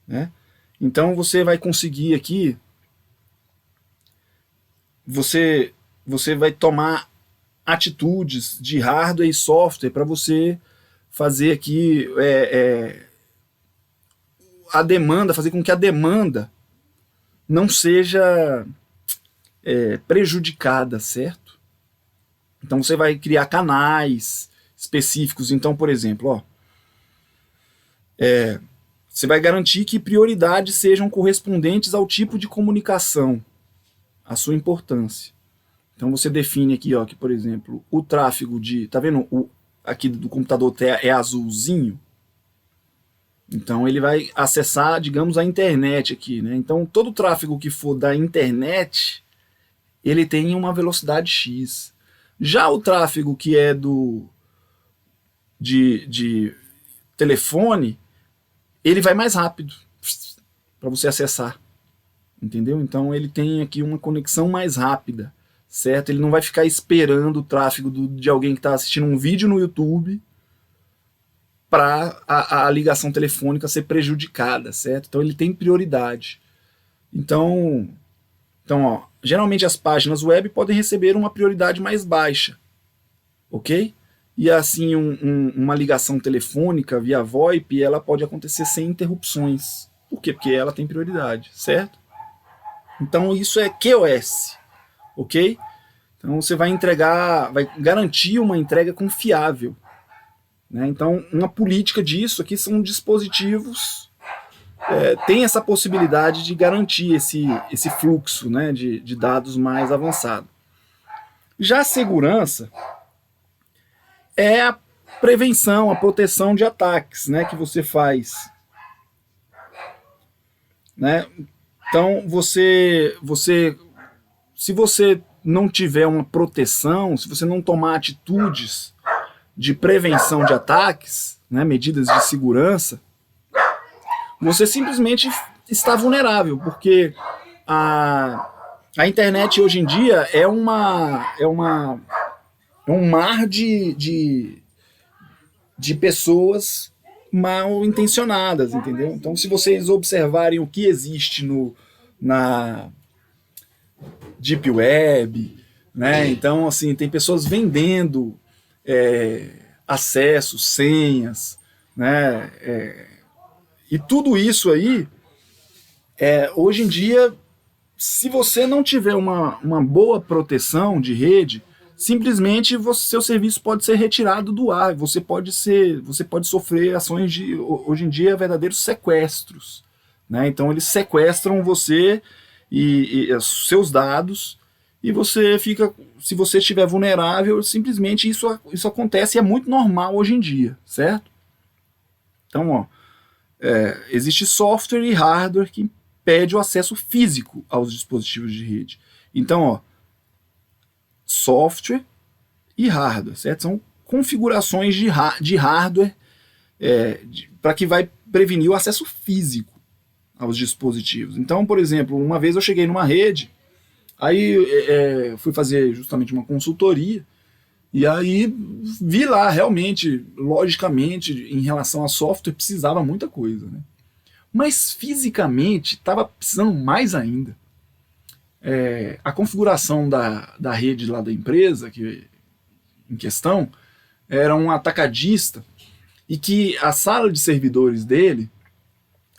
né? Então você vai conseguir aqui, você vai tomar atitudes de hardware e software para você fazer aqui a demanda, fazer com que a demanda não seja prejudicada, certo? Então você vai criar canais específicos. Então, por exemplo, você vai garantir que prioridades sejam correspondentes ao tipo de comunicação, a sua importância. Então você define aqui, que por exemplo, o tráfego tá vendo aqui do computador é azulzinho? Então ele vai acessar, digamos, a internet aqui, né? Então todo o tráfego que for da internet, ele tem uma velocidade X. Já o tráfego que é de telefone, ele vai mais rápido para você acessar, entendeu? Então ele tem aqui uma conexão mais rápida, certo? Ele não vai ficar esperando o tráfego de alguém que está assistindo um vídeo no YouTube para a ligação telefônica ser prejudicada, certo? Então ele tem prioridade. Então geralmente as páginas web podem receber uma prioridade mais baixa, ok? E assim uma ligação telefônica via VoIP, ela pode acontecer sem interrupções. Por quê? Porque ela tem prioridade, certo? Então isso é QoS, ok? Então você vai garantir uma entrega confiável, né? Então uma política disso aqui são dispositivos tem essa possibilidade de garantir esse fluxo, né, de dados mais avançado. Já a segurança é a prevenção, a proteção de ataques, né, que você faz, né? Então se você não tiver uma proteção, se você não tomar atitudes de prevenção de ataques, né, medidas de segurança, você simplesmente está vulnerável, porque a internet hoje em dia é um mar de pessoas mal intencionadas, entendeu? Então, se vocês observarem o que existe na Deep Web, né? Então, assim, tem pessoas vendendo acessos, senhas, né? E tudo isso aí, hoje em dia, se você não tiver uma boa proteção de rede, simplesmente seu serviço pode ser retirado do ar. Você pode sofrer ações de, hoje em dia, verdadeiros sequestros, né? Então eles sequestram você e seus dados, e você fica, se você estiver vulnerável, simplesmente isso acontece e é muito normal hoje em dia, certo? Então, ó, existe software e hardware que impede o acesso físico aos dispositivos de rede. Então, ó, software e hardware, certo? São configurações de hardware para que vai prevenir o acesso físico aos dispositivos. Então, por exemplo, uma vez eu cheguei numa rede, aí fui fazer justamente uma consultoria, e aí vi lá, realmente, logicamente, em relação a software, precisava muita coisa, né? Mas fisicamente estava precisando mais ainda. A configuração da rede lá da empresa em questão era um atacadista, e que a sala de servidores dele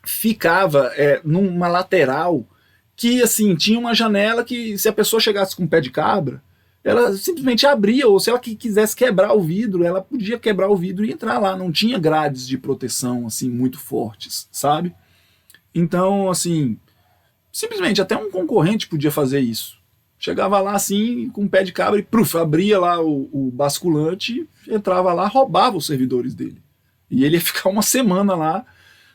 ficava numa lateral que, assim, tinha uma janela que, se a pessoa chegasse com um pé de cabra, ela simplesmente abria, ou se ela quisesse quebrar o vidro, ela podia quebrar o vidro e entrar lá. Não tinha grades de proteção, assim, muito fortes, sabe? Então, assim, simplesmente até um concorrente podia fazer isso. Chegava lá assim, com um pé de cabra e abria lá o basculante, entrava lá, roubava os servidores dele. E ele ia ficar uma semana lá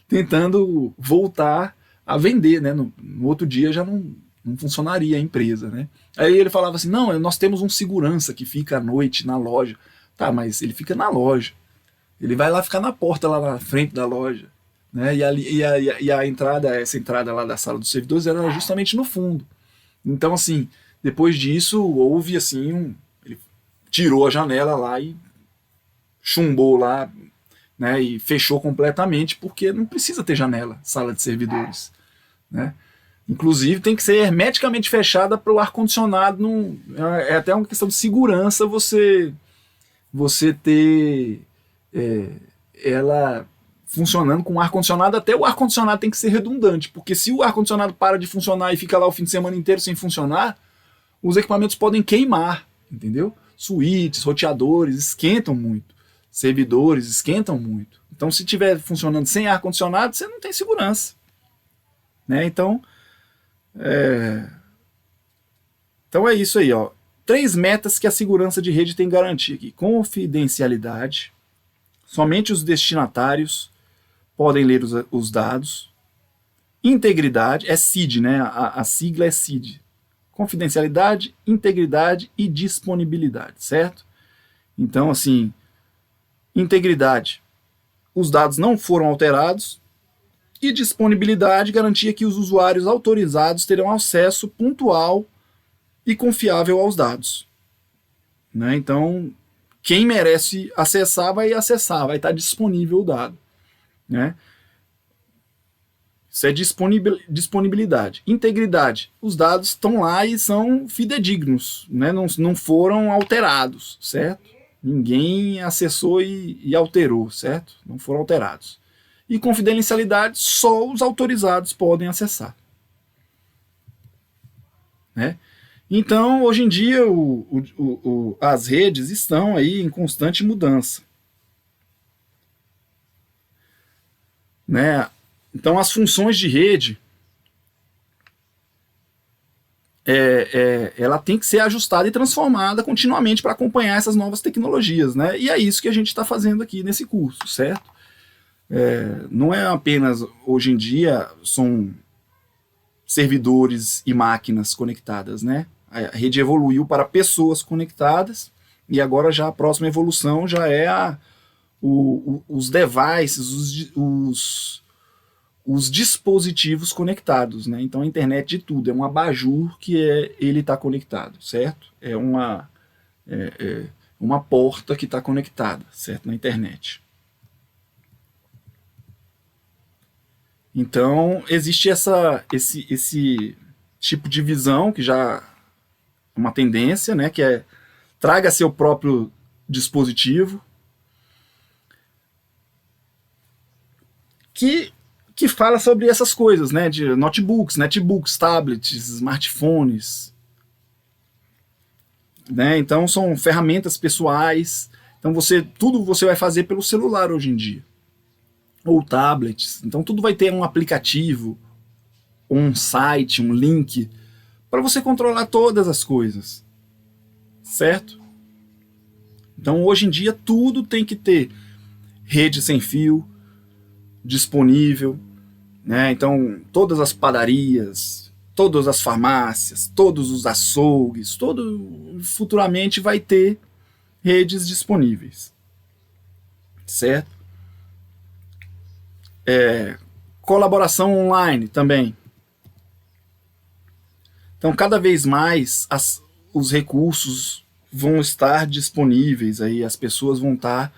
tentando voltar a vender, né? No outro dia já não funcionaria a empresa, né? Aí ele falava assim, não, nós temos um segurança que fica à noite na loja. Tá, mas ele fica na loja. Ele vai lá ficar na porta, lá na frente da loja. Né? A entrada, essa entrada lá da sala dos servidores era justamente no fundo. Então, assim, depois disso, houve assim, ele tirou a janela lá e chumbou lá, né? E fechou completamente, porque não precisa ter janela, sala de servidores, né? Inclusive tem que ser hermeticamente fechada para o ar-condicionado. É até uma questão de segurança você ter ela funcionando com ar-condicionado. Até o ar-condicionado tem que ser redundante, porque se o ar-condicionado para de funcionar e fica lá o fim de semana inteiro sem funcionar, os equipamentos podem queimar, entendeu? Suítes, roteadores esquentam muito, servidores esquentam muito. Então, se estiver funcionando sem ar-condicionado, você não tem segurança, né? Então é isso aí, ó. 3 metas que a segurança de rede tem que garantir aqui: confidencialidade, somente os destinatários podem ler os dados. Integridade, é CID, né? A sigla é CID. Confidencialidade, integridade e disponibilidade, certo? Então, assim, integridade, os dados não foram alterados, e disponibilidade, garantia que os usuários autorizados terão acesso pontual e confiável aos dados. Né? Então, quem merece acessar, vai estar disponível o dado. Né? Isso é disponibilidade. Integridade. Os dados estão lá e são fidedignos, né? Não foram alterados, certo? Ninguém acessou e alterou, certo? Não foram alterados. E confidencialidade, só os autorizados podem acessar. Né? Então, hoje em dia, as redes estão aí em constante mudança. Né? Então, as funções de rede, ela tem que ser ajustada e transformada continuamente para acompanhar essas novas tecnologias. Né? E é isso que a gente está fazendo aqui nesse curso, certo? Não é apenas, hoje em dia, são servidores e máquinas conectadas, né? A rede evoluiu para pessoas conectadas, e agora já a próxima evolução já é os devices, os dispositivos conectados, né? Então a internet de tudo, é um abajur que ele está conectado, certo? É uma porta que está conectada, certo? Na internet. Então, existe esse tipo de visão, que já é uma tendência, né, que é traga seu próprio dispositivo, que fala sobre essas coisas, né, de netbooks, tablets, smartphones, né, então são ferramentas pessoais, então tudo você vai fazer pelo celular hoje em dia, ou tablets, então tudo vai ter um aplicativo, um site, um link, para você controlar todas as coisas, certo? Então hoje em dia tudo tem que ter rede sem fio disponível, né? Então todas as padarias, todas as farmácias, todos os açougues, todo futuramente vai ter redes disponíveis, certo? Colaboração online também. Então cada vez mais os recursos vão estar disponíveis, aí as pessoas vão estar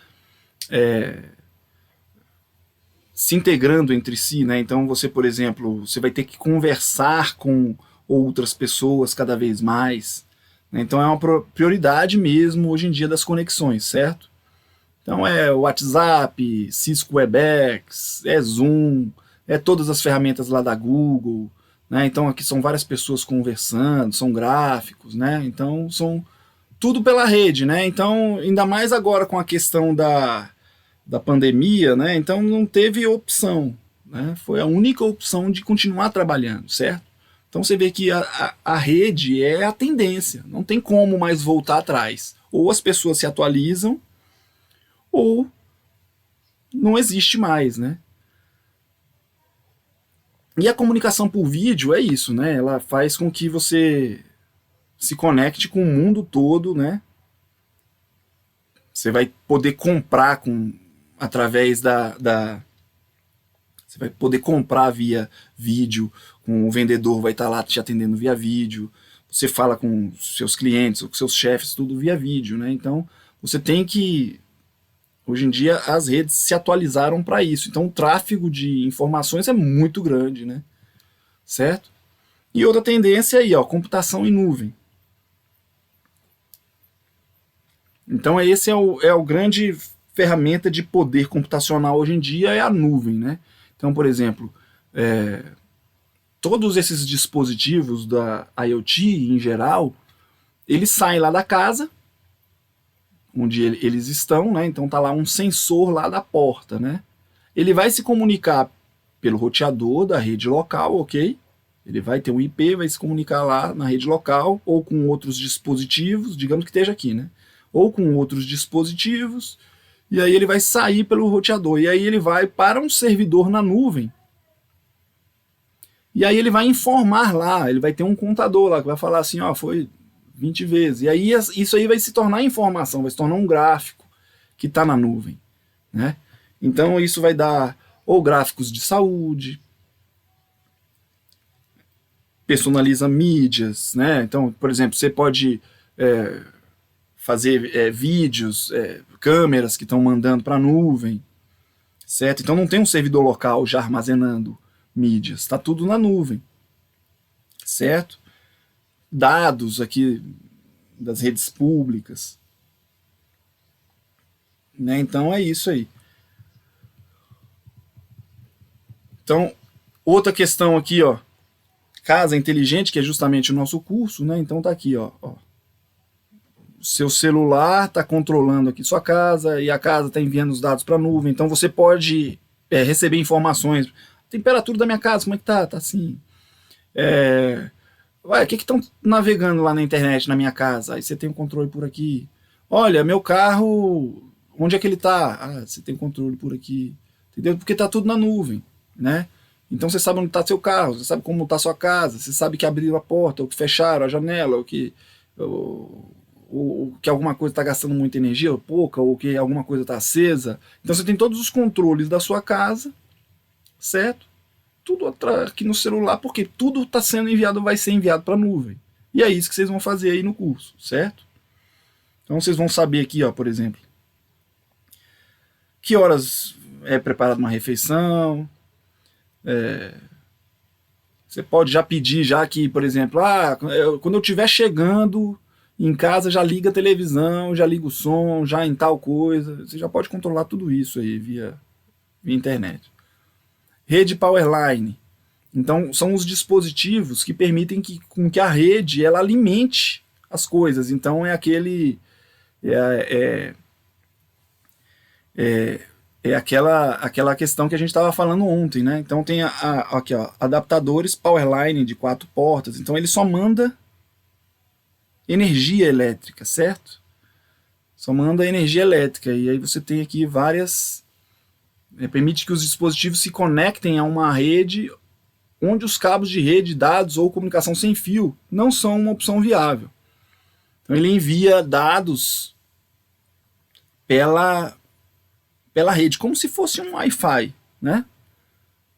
se integrando entre si, né? Então você, por exemplo, você vai ter que conversar com outras pessoas cada vez mais, né? Então é uma prioridade mesmo hoje em dia das conexões, certo? Então é WhatsApp, Cisco Webex, é Zoom, é todas as ferramentas lá da Google, né? Então aqui são várias pessoas conversando, são gráficos, né? Então são tudo pela rede, né? Então ainda mais agora com a questão da pandemia, né? Então não teve opção, né? Foi a única opção de continuar trabalhando, certo? Então você vê que a rede é a tendência, não tem como mais voltar atrás. Ou as pessoas se atualizam, ou não existe mais, né? E a comunicação por vídeo é isso, né? Ela faz com que você se conecte com o mundo todo, né? Você vai poder comprar através você vai poder comprar via vídeo, com o vendedor vai estar lá te atendendo via vídeo, você fala com seus clientes ou com seus chefes, tudo via vídeo, né? Então você tem que. Hoje em dia as redes se atualizaram para isso, então o tráfego de informações é muito grande, né? Certo? E outra tendência aí, ó, computação em nuvem. Então esse é o grande ferramenta de poder computacional hoje em dia, é a nuvem, né? Então, por exemplo, todos esses dispositivos da IoT em geral, eles saem lá da casa, onde eles estão, né? Então tá lá um sensor lá da porta, né? Ele vai se comunicar pelo roteador da rede local, ok? Ele vai ter um IP, vai se comunicar lá na rede local, ou com outros dispositivos, digamos que esteja aqui, né? Ou com outros dispositivos, e aí ele vai sair pelo roteador, e aí ele vai para um servidor na nuvem, e aí ele vai informar lá, ele vai ter um contador lá, que vai falar assim, ó, foi 20 vezes, e aí isso aí vai se tornar informação, vai se tornar um gráfico que está na nuvem, né? Então isso vai dar ou gráficos de saúde, personaliza mídias, né? Então, por exemplo, você pode fazer vídeos, câmeras que estão mandando para a nuvem, certo? Então não tem um servidor local já armazenando mídias, está tudo na nuvem, certo? Dados aqui das redes públicas, né? Então é isso aí. Então, outra questão aqui, ó, casa inteligente, que é justamente o nosso curso, né? Então tá aqui, ó. Seu celular está controlando aqui sua casa e a casa está enviando os dados para a nuvem. Então você pode receber informações. Temperatura da minha casa, como é que tá? Tá assim. O que estão navegando lá na internet na minha casa? Aí você tem um controle por aqui. Olha, meu carro, onde é que ele tá? Ah, você tem controle por aqui. Entendeu? Porque tá tudo na nuvem, né? Então você sabe onde está seu carro, você sabe como está sua casa, você sabe que abriram a porta, ou que fecharam a janela, ou que alguma coisa está gastando muita energia, ou pouca, ou que alguma coisa está acesa. Então você tem todos os controles da sua casa, certo? Tudo aqui no celular, porque tudo está sendo enviado, vai ser enviado para a nuvem. E é isso que vocês vão fazer aí no curso, certo? Então vocês vão saber aqui, ó, por exemplo, que horas é preparada uma refeição, Você pode já pedir, já que, por exemplo, quando eu estiver chegando em casa, já liga a televisão, já liga o som, já em tal coisa. Você já pode controlar tudo isso aí via internet. Rede Powerline. Então, são os dispositivos que permitem com que a rede ela alimente as coisas. Então, é aquele... É aquela questão que a gente estava falando ontem, né? Então tem aqui, ó, adaptadores Powerline de 4 portas. Então ele só manda energia elétrica, certo? Só manda energia elétrica. E aí você tem aqui várias... permite que os dispositivos se conectem a uma rede onde os cabos de rede, dados ou comunicação sem fio não são uma opção viável. Então ele envia dados pela rede, como se fosse um Wi-Fi, né?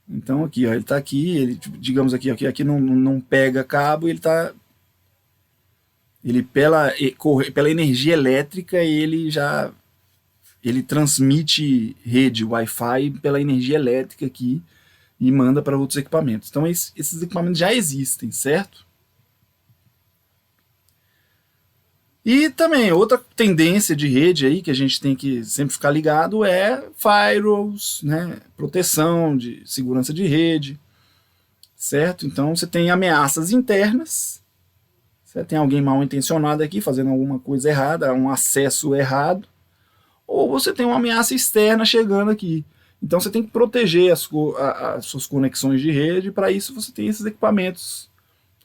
Então aqui, ó, ele está aqui, ele, digamos aqui, aqui não pega cabo, pela energia elétrica ele transmite rede Wi-Fi pela energia elétrica aqui e manda para outros equipamentos. Então esses equipamentos já existem, certo? E também outra tendência de rede aí que a gente tem que sempre ficar ligado é firewalls, né? Proteção de segurança de rede, certo? Então você tem ameaças internas, você tem alguém mal intencionado aqui fazendo alguma coisa errada, um acesso errado, ou você tem uma ameaça externa chegando aqui. Então você tem que proteger as suas conexões de rede, para isso você tem esses equipamentos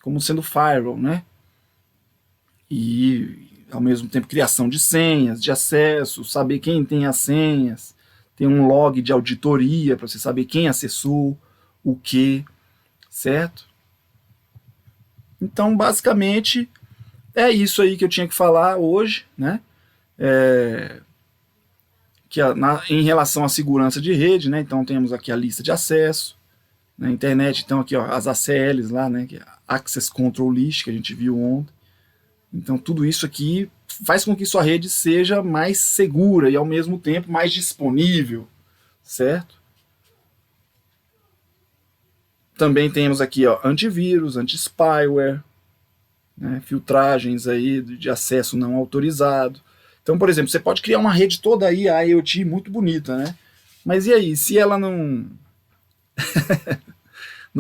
como sendo firewall, né? E ao mesmo tempo criação de senhas, de acesso, saber quem tem as senhas, tem um log de auditoria para você saber quem acessou, o que, certo? Então basicamente é isso aí que eu tinha que falar hoje, né? Em relação à segurança de rede, né? Então temos aqui a lista de acesso na internet, então aqui ó, as ACLs lá, né? Que é Access Control List, que a gente viu ontem. Então tudo isso aqui faz com que sua rede seja mais segura e ao mesmo tempo mais disponível, certo? Também temos aqui ó, antivírus, anti-spyware, né, filtragens aí de acesso não autorizado. Então, por exemplo, você pode criar uma rede toda aí, a IoT, muito bonita, né? Mas e aí, se ela não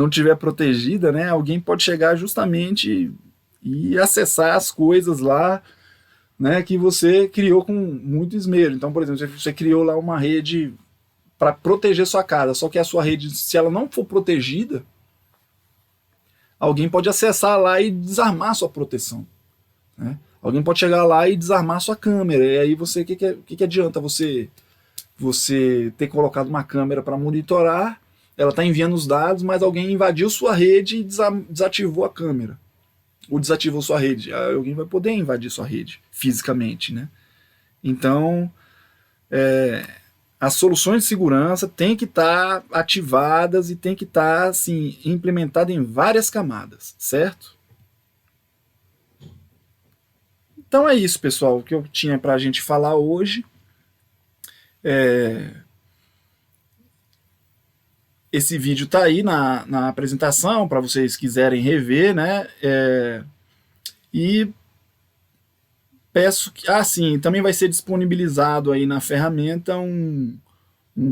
tiver protegida, né, alguém pode chegar justamente e acessar as coisas lá, né, que você criou com muito esmero. Então, por exemplo, você criou lá uma rede para proteger sua casa, só que a sua rede, se ela não for protegida, alguém pode acessar lá e desarmar sua proteção, né? Alguém pode chegar lá e desarmar sua câmera, e aí você, que adianta você ter colocado uma câmera para monitorar, ela está enviando os dados, mas alguém invadiu sua rede e desativou a câmera, ou desativou sua rede. Alguém vai poder invadir sua rede fisicamente, né? Então, as soluções de segurança têm que estar ativadas e têm que estar assim, implementadas em várias camadas, certo? Então é isso, pessoal, o que eu tinha para a gente falar hoje. Esse vídeo está aí na apresentação, para vocês quiserem rever, né? E peço que... sim, também vai ser disponibilizado aí na ferramenta um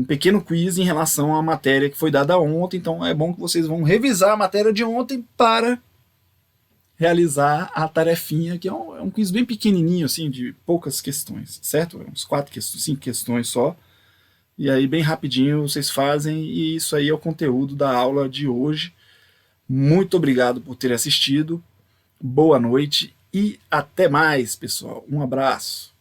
pequeno quiz em relação à matéria que foi dada ontem, então é bom que vocês vão revisar a matéria de ontem para realizar a tarefinha, que é um quiz bem pequenininho, assim, de poucas questões, certo? Uns 5 questões só, e aí bem rapidinho vocês fazem, e isso aí é o conteúdo da aula de hoje. Muito obrigado por ter assistido, boa noite e até mais, pessoal. Um abraço.